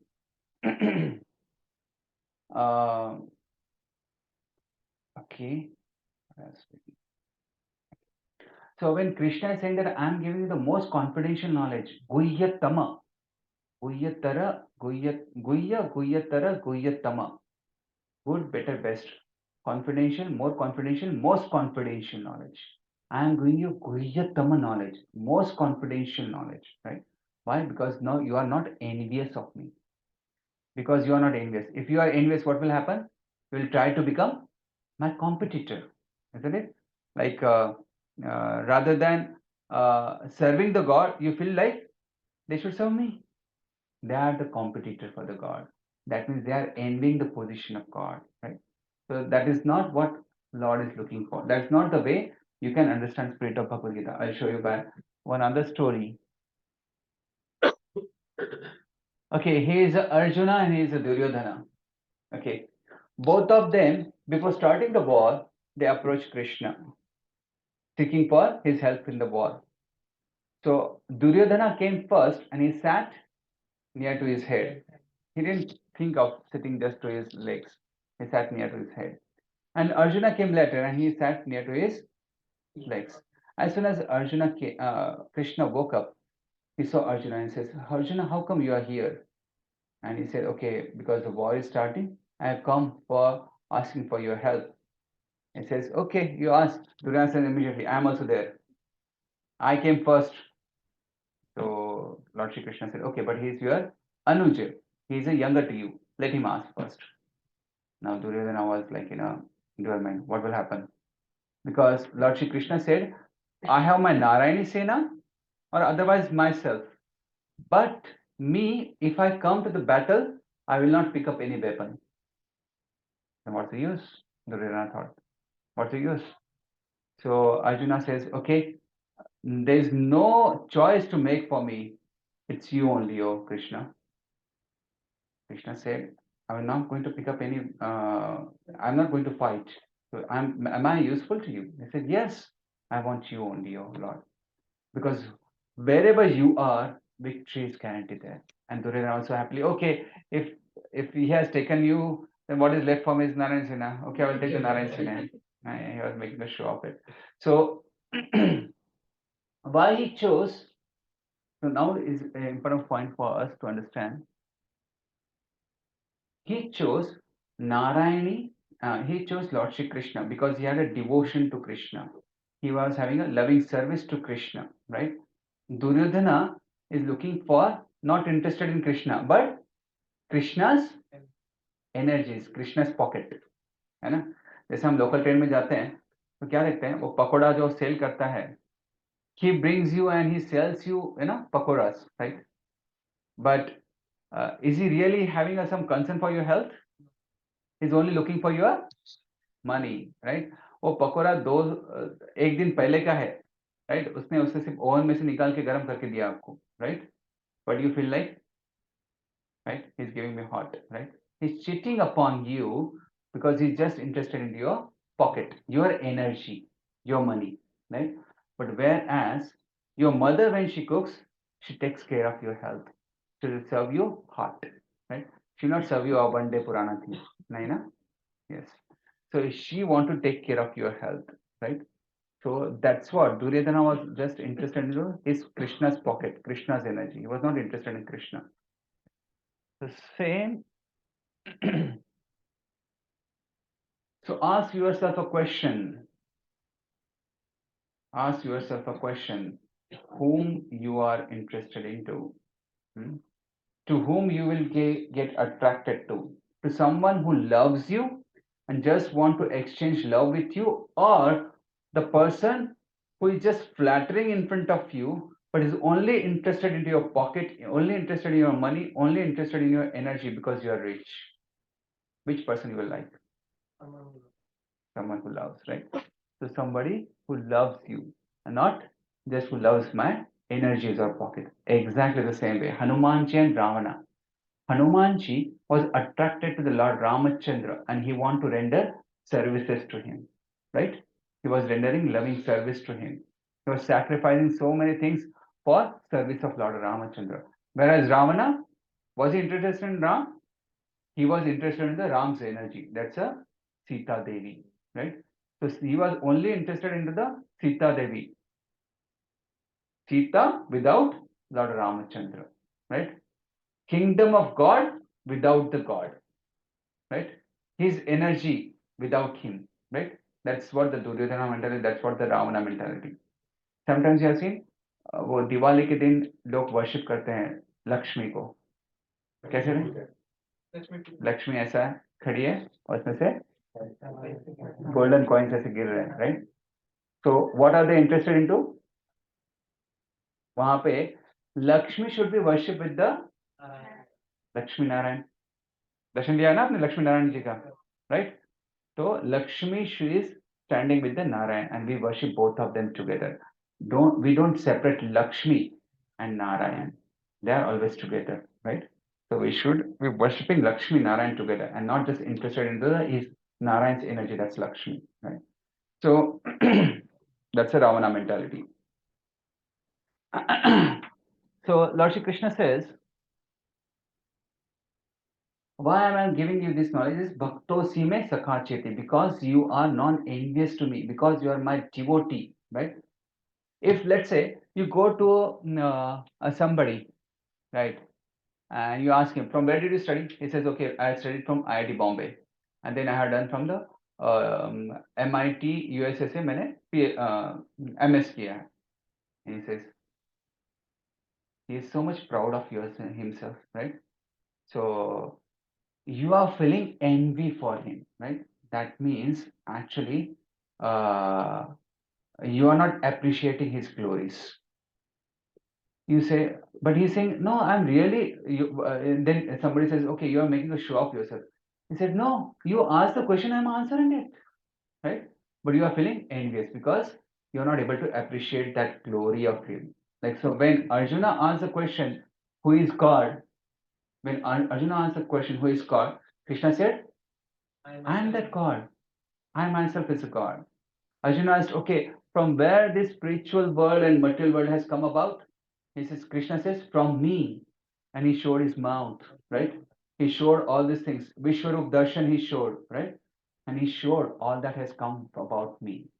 okay. So when Krishna is saying that I am giving you the most confidential knowledge, Guhyatama, Guhyatara, Guhyatara, Guhyatama, good, better, best, confidential, more confidential, most confidential knowledge. I am giving you Guhyatama knowledge, most confidential knowledge, right? Why? Because now you are not envious of me. Because you are not envious. If you are envious, what will happen? You will try to become my competitor, isn't it? Like rather than serving the God, you feel like they should serve me. They are the competitor for the God. That means they are envying the position of God, right? So that is not what Lord is looking for. That's not the way you can understand Spirit of Bhagavad Gita. I'll show you by one other story. Okay, he is a Arjuna and he is a Duryodhana. Okay, both of them, before starting the war, they approached Krishna, seeking for his help in the war. So Duryodhana came first and he sat near to his head. He didn't think of sitting just to his legs. He sat near to his head. And Arjuna came later and he sat near to his legs. As soon as Krishna woke up, he saw Arjuna and says, Arjuna, how come you are here? And he said, okay, because the war is starting, I have come for asking for your help. He says, okay, you ask. Duryodhana says immediately, I am also there. I came first. So Lord Shri Krishna said, okay, but he is your Anuja. He is a younger to you. Let him ask first. Now Duryodhana was like, in your mind, what will happen? Because Lord Shri Krishna said, I have my Narayani Sena or otherwise myself. But me, if I come to the battle, I will not pick up any weapon. Then what's the use? Duryodhana thought. What's the use? So Arjuna says, okay, there is no choice to make for me. It's you only, oh Krishna. Krishna said, I'm not going to pick up any, I'm not going to fight. So am I useful to you? He said, yes. I want you only, oh Lord. Because wherever you are, victory is guaranteed there. And Duryodhana also happily, okay, if he has taken you, then what is left for me is Narayan Sena. Okay, I will take the Narayan Sena. He was making a show of it. So why he chose, so now is an important point for us to understand. He chose Narayani, he chose Lord Shri Krishna because he had a devotion to Krishna. He was having a loving service to Krishna, right? Duryodhana is looking for, not interested in Krishna, but Krishna's energies, Krishna's pocket, है ना? जैसे हम local train में जाते हैं तो क्या देखते हैं, वो पकोड़ा जो सेल करता है, he brings you and he sells you, pakoras, right? But is he really having some concern for your health? He's only looking for your money, right? वो पकोड़ा एक दिन पहले का है, right? उसने उसे सिर्फ ओवन में से निकाल के गर्म करके दिया आपको, right? What do you feel like? Right? He's giving me hot, right? He's cheating upon you because he's just interested in your pocket, your energy, your money, right? But whereas your mother, when she cooks, she takes care of your health. She will serve you hot, right? She will not serve you a one day purana thing, naina? Yes. So she want to take care of your health, right? So that's what Duryodhana was just interested in his Krishna's pocket, Krishna's energy. He was not interested in Krishna. The same. So ask yourself a question. Ask yourself a question. Whom you are interested into? To whom you will get attracted to? To someone who loves you and just want to exchange love with you, or the person who is just flattering in front of you but is only interested into your pocket, only interested in your money, only interested in your energy because you are rich? Which person you will like? Someone who loves, right? So somebody who loves you and not just who loves my energies or pocket. Exactly the same way. Hanumanji and Ravana. Hanumanji was attracted to the Lord Ramachandra and he wanted to render services to him, right? He was rendering loving service to him. He was sacrificing so many things for service of Lord Ramachandra. Whereas Ravana, was he interested in Ram? He was interested in the Ram's energy. That's a Sita Devi, right? So he was only interested into the Sita Devi. Sita without Lord Ramachandra, right? Kingdom of God without the God, right? His energy without him, right? That's what the Duryodhana mentality, that's what the Ravana mentality. Sometimes you have seen, वो दिवाली के दिन लोग worship करते हैं लक्ष्मी को. कैसे नहीं? लक्ष्मी ऐसा खड़ी है और इसमें से गोल्डन कॉइन्स ऐसे गिर रहे हैं, right? So what are they interested into? वहां पे Lakshmi should be worship with the Lakshmi Narayan. दर्शन लिया ना आपने लक्ष्मी नारायण जी का, राइट? तो Lakshmi she is standing with the Narayan and we worship both of them together. We don't separate Lakshmi and Narayan. They are always together, right? So we should be worshipping Lakshmi Narayan together and not just interested in the is Narayan's energy. That's Lakshmi, right? So that's a Ravana mentality. So Lord Shri Krishna says, why am I giving you this knowledge? Is Bhakto Sime Sakhacheti, because you are non-envious to me, because you are my devotee, right? If let's say you go to somebody, right, and you ask him, from where did you study? He says, okay, I studied from IIT Bombay, and then I have done from the MIT USSA, मैंने MS किया है. And he says, he is so much proud of himself, right? So you are feeling envy for him, right? That means actually you are not appreciating his glories. You say, but he's saying, no, I'm really, then somebody says, okay, you are making a show of yourself. He said, no, you asked the question, I'm answering it, right? But you are feeling envious because you're not able to appreciate that glory of him. Like, so when Arjuna asked the question, who is God? When Arjuna asked the question, who is God? Krishna said, I am that God. I myself is a God. Arjuna asked, okay, from where this spiritual world and material world has come about? He says, Krishna says, from me. And he showed his mouth, right? He showed all these things. Vishwarup Darshan he showed, right? And he showed all that has come about me.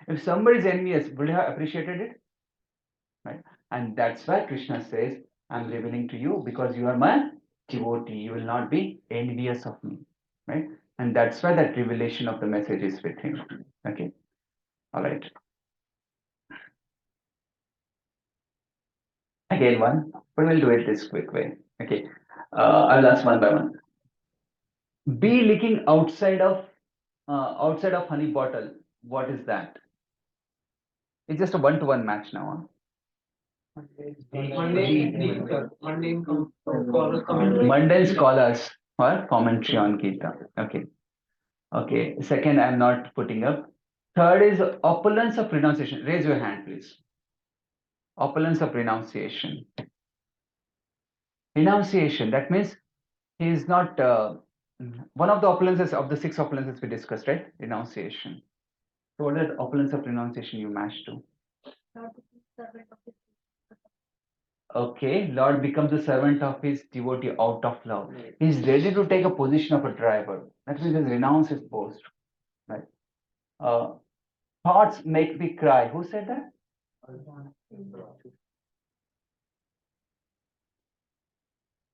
If somebody is envious, would you have appreciated it? Right? And that's why Krishna says, I'm revealing to you because you are my devotee. You will not be envious of me. Right? And that's why that revelation of the message is with him. Okay. All right. Again one, but we'll do it this quick way. Okay. I'll ask one by one. Bee licking outside of honey bottle. What is that? It's just a one-to-one match now. Mundane scholars or commentary on Gita. Okay. Okay. Second, I'm not putting up. Third is opulence of pronunciation. Raise your hand, please. Opulence of renunciation. Renunciation. That means he is not one of the opulences of the six opulences we discussed, right? Renunciation. So what is opulence of renunciation you match to? Not to be servant of his. Okay, Lord becomes the servant of his devotee out of love. He's ready to take a position of a driver. That means he renounce his post. Right? Thoughts make me cry. Who said that?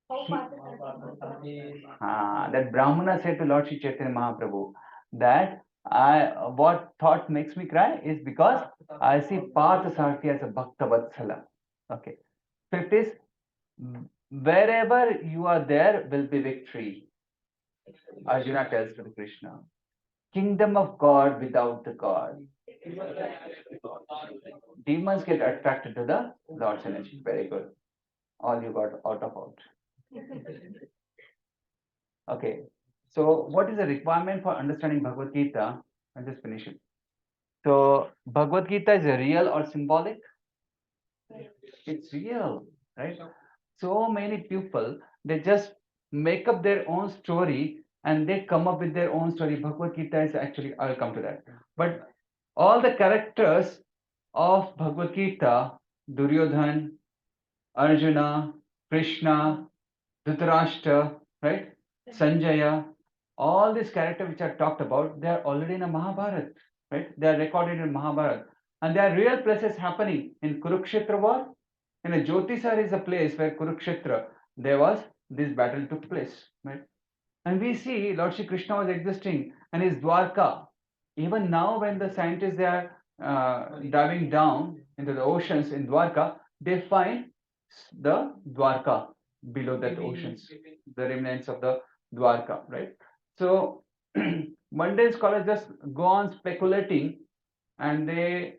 How far the That Brahmana said to Lord Shri Chaitanya Mahaprabhu that what thought makes me cry is because I see Partha Sarthi as a Bhakta Vatsala. Okay. Fifth is wherever you are there will be victory. Arjuna tells to Krishna. Kingdom of God without the God. Demons get attracted to the Lord's energy. Very good. All you got out of out. Okay. So what is the requirement for understanding Bhagavad Gita? I'll just finish it. So Bhagavad Gita is a real or symbolic? It's real, right? So many people, they just make up their own story and they come up with their own story. Bhagavad Gita is actually, I'll come to that. But all the characters of Bhagavad Gita, Duryodhan, Arjuna, Krishna, Dhritarashtra, right? Sanjaya, all these characters which are talked about, they are already in a Mahabharata, right? They are recorded in Mahabharata. And there are real places happening in Kurukshetra war. In a Jyotisar is a place where Kurukshetra, there was this battle took place, right? And we see Lord Shri Krishna was existing and his Dwarka. Even now, when the scientists they are diving down into the oceans in Dwarka, they find the Dwarka below that oceans, the remnants of the Dwarka, right? So mundane scholars just go on speculating, and they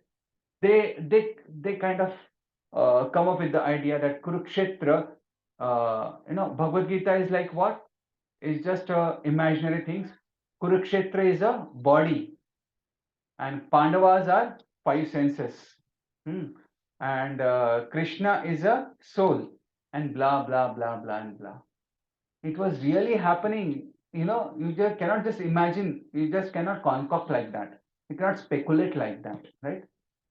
kind of come up with the idea that Kurukshetra, Bhagavad Gita is like what? It's just imaginary things. Kurukshetra is a body, and Pandavas are five senses. And Krishna is a soul, and blah blah blah blah and blah. It was really happening. You just cannot just imagine. You just cannot concoct like that. You cannot speculate like that, right?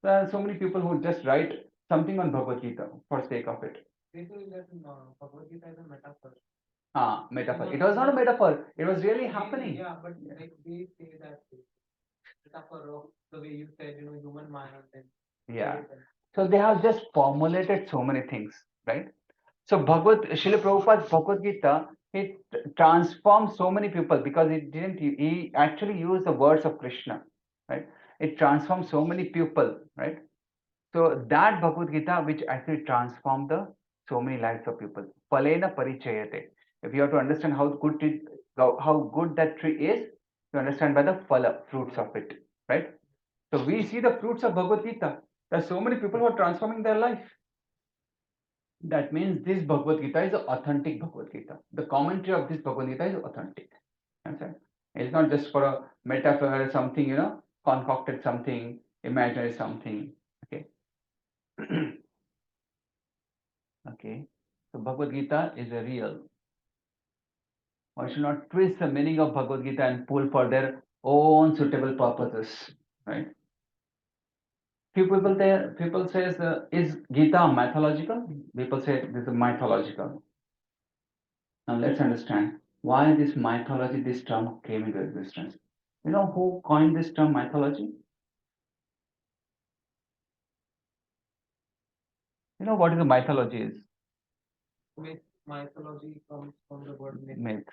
There are so many people who just write something on Bhagavad Gita for sake of it. Bhagavad Gita is a metaphor. Metaphor. It was not a metaphor. It was really happening. Yeah, but like they say that metaphor of the way you said, human mind and Yeah. So they have just formulated so many things, right? So Srila Prabhupada's Bhagavad Gita, it transformed so many people because he actually used the words of Krishna, right? It transformed so many people, right? So that Bhagavad Gita, which actually transformed the so many lives of people. Palena parichayate. If you have to understand how good that tree is, you understand by the phala, fruits of it, right? So we see the fruits of Bhagavad Gita. There are so many people who are transforming their life. That means this Bhagavad Gita is an authentic Bhagavad Gita. The commentary of this Bhagavad Gita is authentic. Understand? It's not just for a metaphor, something, concocted something, imaginary something. Okay. Okay. So Bhagavad Gita is a real. One should not twist the meaning of Bhagavad Gita and pull for their own suitable purposes. Right? People says, is Gita mythological? People say this is mythological. Now let's understand why this mythology, this term came into existence. You know who coined this term mythology? You know what is a mythology is? Myth, mythology comes from the word myth. Myth.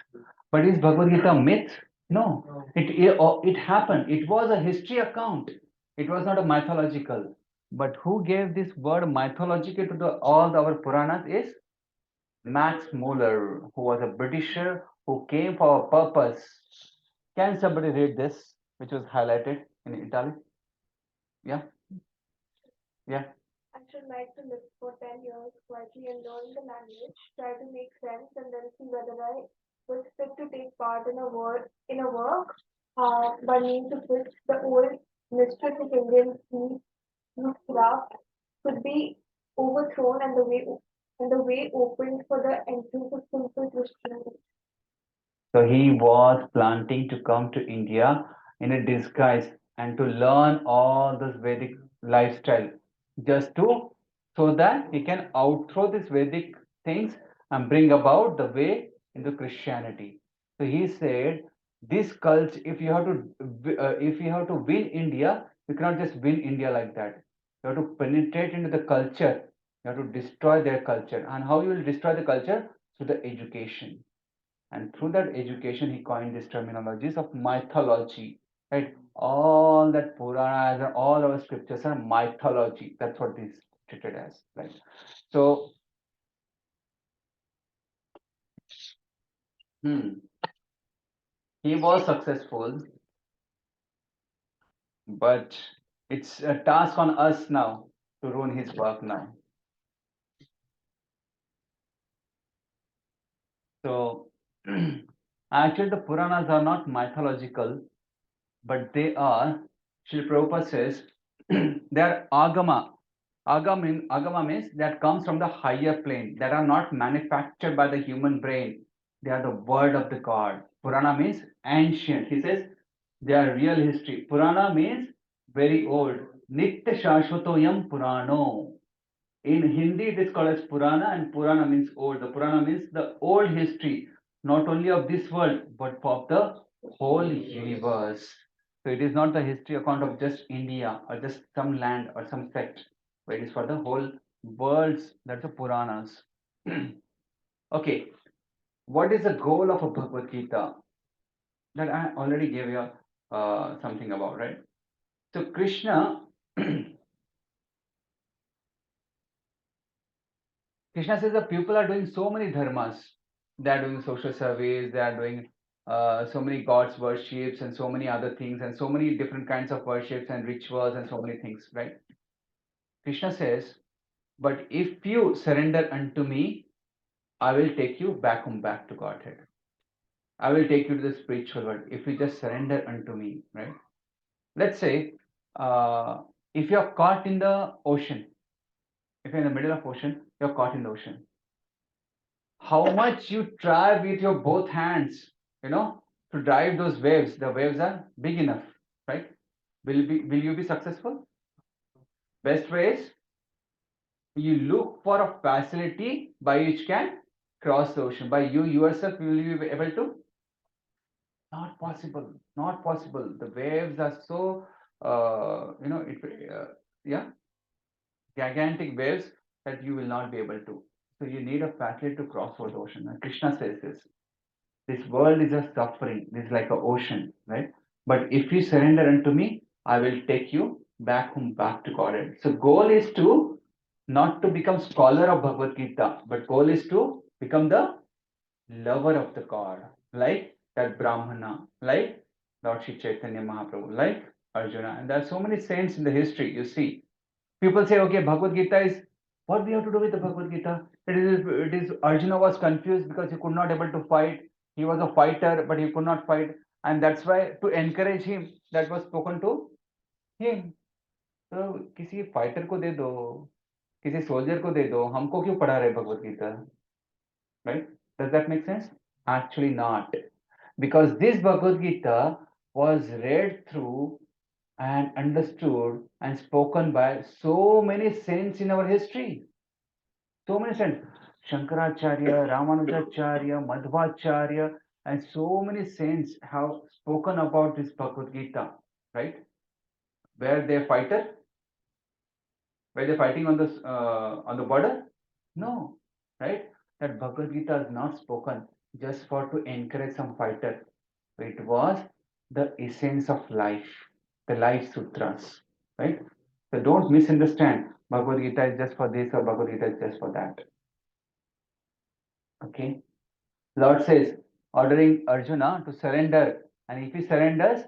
But is Bhagavad Gita a myth? No. No. It happened. It was a history account. It was not a mythological. But who gave this word mythological to all our Puranas is Max Muller, who was a Britisher who came for a purpose. Can somebody read this, which was highlighted in italic? Yeah, yeah. I should like to live for 10 years quietly and learn the language, try to make sense, and then see whether I was fit to take part in a work by means of which the old mistress of Indian craft could be overthrown and the way opened for the entrance of simple Christianity. So he was planning to come to India in a disguise and to learn all this Vedic lifestyle, just to so that he can outthrow these Vedic things and bring about the way into Christianity. So he said, this culture, if you have to win India, you cannot just win India like that. You have to penetrate into the culture. You have to destroy their culture. And how you will destroy the culture? Through the education. And through that education, he coined these terminologies of mythology, right? All that Puranas and all our scriptures are mythology. That's what these treated as, right? So, he was successful, but it's a task on us now to ruin his work now. So, actually, the Puranas are not mythological, but they are, Srila Prabhupada says, they are agama. Agama means that comes from the higher plane, that are not manufactured by the human brain. They are the word of the God. Purana means ancient. He says they are real history. Purana means very old. Nitya Shashvatoyam Purano. In Hindi, it is called as Purana, and Purana means old. The Purana means the old history, not only of this world, but of the whole universe. So it is not the history account of just India or just some land or some sect, but it is for the whole world's. That's the Puranas. Okay, what is the goal of a Bhagavad Gita? That I already gave you something about, right? So Krishna Krishna says that people are doing so many dharmas. They are doing social service, they are doing so many gods worships and so many other things and so many different kinds of worships and rituals and so many things, right? Krishna says, but if you surrender unto me, I will take you back home, back to Godhead. I will take you to the spiritual world if you just surrender unto me, right? Let's say if you're caught in the ocean, if you're in the middle of ocean, you're caught in the ocean. How much you try with your both hands, to drive those waves, the waves are big enough, right? Will you be successful? Best way is you look for a facility by which can cross the ocean. By you yourself, will you be able to? Not possible. Not possible. The waves are so, yeah, gigantic waves that you will not be able to. So you need a facility to cross over the ocean. And Krishna says this world is a suffering. This is like an ocean, right? But if you surrender unto me, I will take you back home, back to Godhead. So goal is to not to become scholar of Bhagavad Gita, but goal is to become the lover of the God, like that Brahmana, like Lord Shri Chaitanya Mahaprabhu, like Arjuna. And there are so many saints in the history, you see. People say, okay, Bhagavad Gita is what we have to do with the Bhagavad Gita. It is Arjuna was confused because he could not able to fight. He was a fighter, but he could not fight. And that's why to encourage him, that was spoken to him. तो किसी fighter को दे दो, किसी soldier को दे दो, हमको क्यों पढ़ा रहे Bhagavad Gita, right? Does that make sense? Actually not, because this Bhagavad Gita was read through and understood and spoken by so many saints in our history. So many saints. Shankaracharya, Ramanujacharya, Madhvacharya, and so many saints have spoken about this Bhagavad Gita, right? Were they fighter? Were they fighting on the border? No, right? That Bhagavad Gita is not spoken just for to encourage some fighter. It was the essence of life, the life sutras, right? So don't misunderstand. Bhagavad Gita is just for this or Bhagavad Gita is just for that. Okay. Lord says, ordering Arjuna to surrender, and if he surrenders,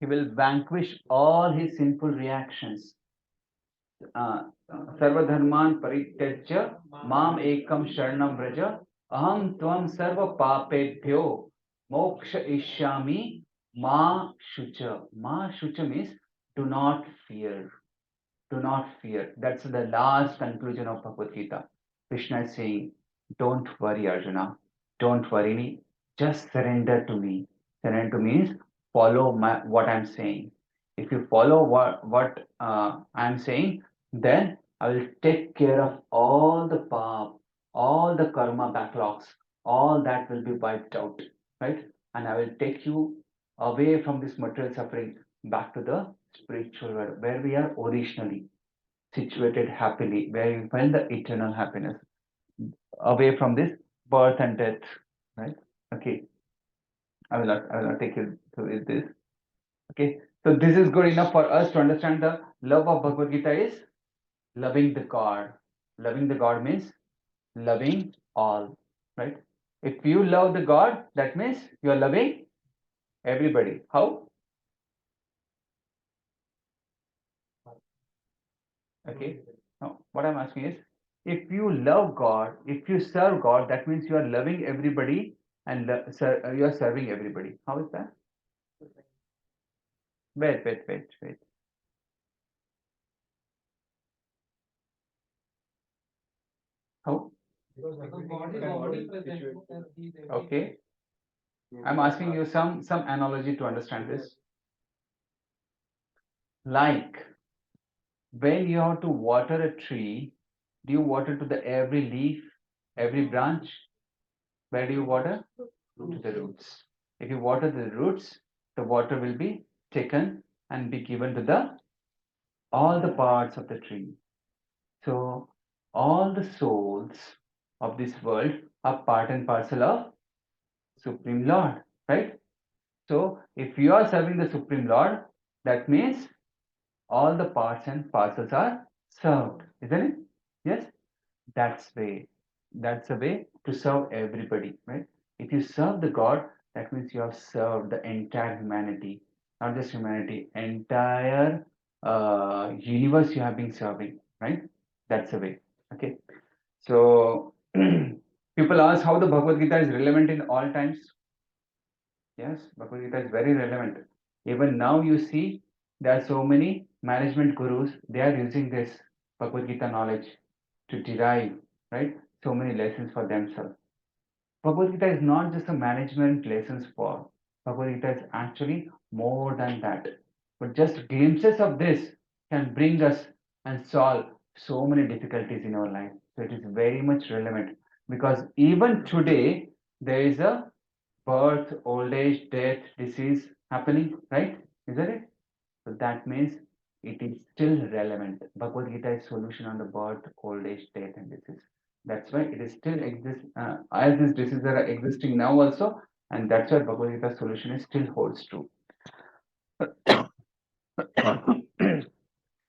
he will vanquish all his sinful reactions. सर्वधर्मान् परित्यज्य माम एकम शरणं व्रज अहम त्वं सर्व पापेभ्यो मोक्षयिष्यामि मा शुच. Ma shucha means do not fear. Do not fear. That's the last conclusion of Bhagavad Gita. Krishna is saying, don't worry, Arjuna. Don't worry me. Just surrender to me. Surrender to means follow what I'm saying. If you follow what I'm saying, then I will take care of all the pap, all the karma backlogs, all that will be wiped out, right? And I will take you away from this material suffering back to the spiritual world where we are originally situated happily, where we find the eternal happiness away from this birth and death, right? Okay, I will not take you through this. Okay, so this is good enough for us to understand the love of Bhagavad Gita is loving the God. Loving the God means loving all, right? If you love the God, that means you are loving everybody. How? Okay. Now, what I'm asking is, if you love God, if you serve God, that means you are loving everybody and you are serving everybody. How is that? Wait. How? Because God is already present and He is everywhere. Okay. I'm asking you some analogy to understand this. Like when you have to water a tree, do you water to the every leaf, every branch? Where do you water? To the roots. If you water the roots, the water will be taken and be given to the all the parts of the tree. So all the souls of this world are part and parcel of Supreme Lord, right? So if you are serving the Supreme Lord, that means all the parts and parcels are served, isn't it? Yes, that's way. That's a way to serve everybody, right? If you serve the God, that means you have served the entire humanity, not just humanity, entire universe you have been serving, right? That's the way. Okay. So people ask how the Bhagavad Gita is relevant in all times. Yes, Bhagavad Gita is very relevant. Even now you see there are so many management gurus, they are using this Bhagavad Gita knowledge to derive, right? So many lessons for themselves. Bhagavad Gita is not just a management lessons for. Bhagavad Gita is actually more than that. But just glimpses of this can bring us and solve so many difficulties in our life. So it is very much relevant because even today there is a birth, old age, death, disease happening, right? Isn't it? So that means it is still relevant. Bhagavad Gita is solution on the birth, old age, death, and disease. That's why it is still exist as these diseases are existing now also, and that's why Bhagavad Gita solution is still holds true.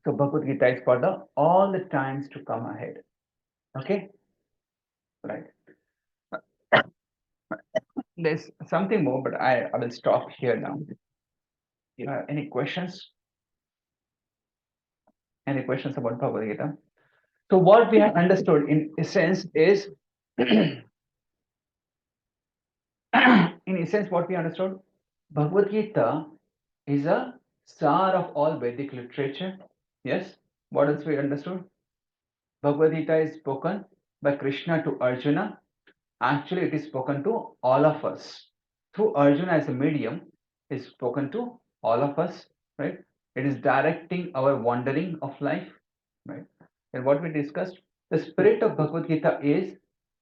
So Bhagavad Gita is for the all the times to come ahead. Okay, right. There's something more, but I will stop here now. Any questions? Any questions about Bhagavad Gita? So what we have understood in essence is, in essence, what we understood, Bhagavad Gita is a sar of all Vedic literature. Yes. What else we understood? Bhagavad Gita is spoken by Krishna to Arjuna. Actually, it is spoken to all of us. Through Arjuna as a medium, is spoken to all of us, right? It is directing our wandering of life, right? And what we discussed, the spirit of Bhagavad Gita is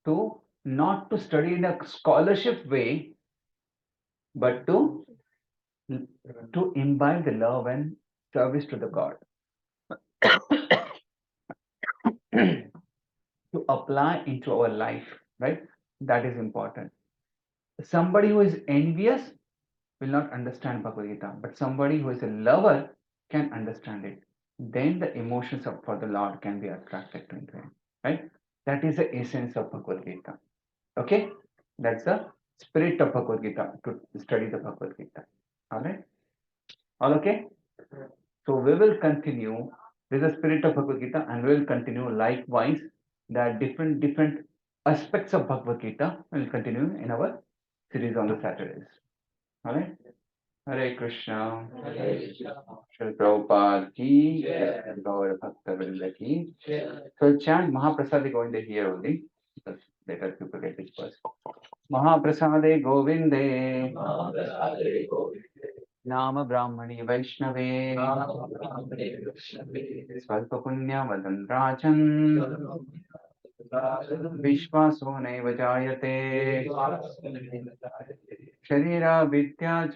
to not to study in a scholarship way, but to imbibe the love and service to the God, to apply into our life, right? That is important. Somebody who is envious will not understand Bhagavad Gita, but somebody who is a lover can understand it. Then the emotions for the Lord can be attracted to him, right? That is the essence of Bhagavad Gita. Okay, that's the spirit of Bhagavad Gita, to study the Bhagavad Gita. All right, all okay. So we will continue with the spirit of Bhagavad Gita, and we will continue likewise the different aspects of Bhagavad Gita. We will continue in our series on the Saturdays. All right. Hare Krishna. Srila Prabhupada ki, Gaur Bhakta Vrinda ki. So chant Mahaprasade Govinda here only, because later people get dispersed. Mahaprasade Govinde, Nama Brahmani Vaishnave, Svalpa Punya Vadan Rajan, Vishwaso Naiva Jayate, Sharira Vidya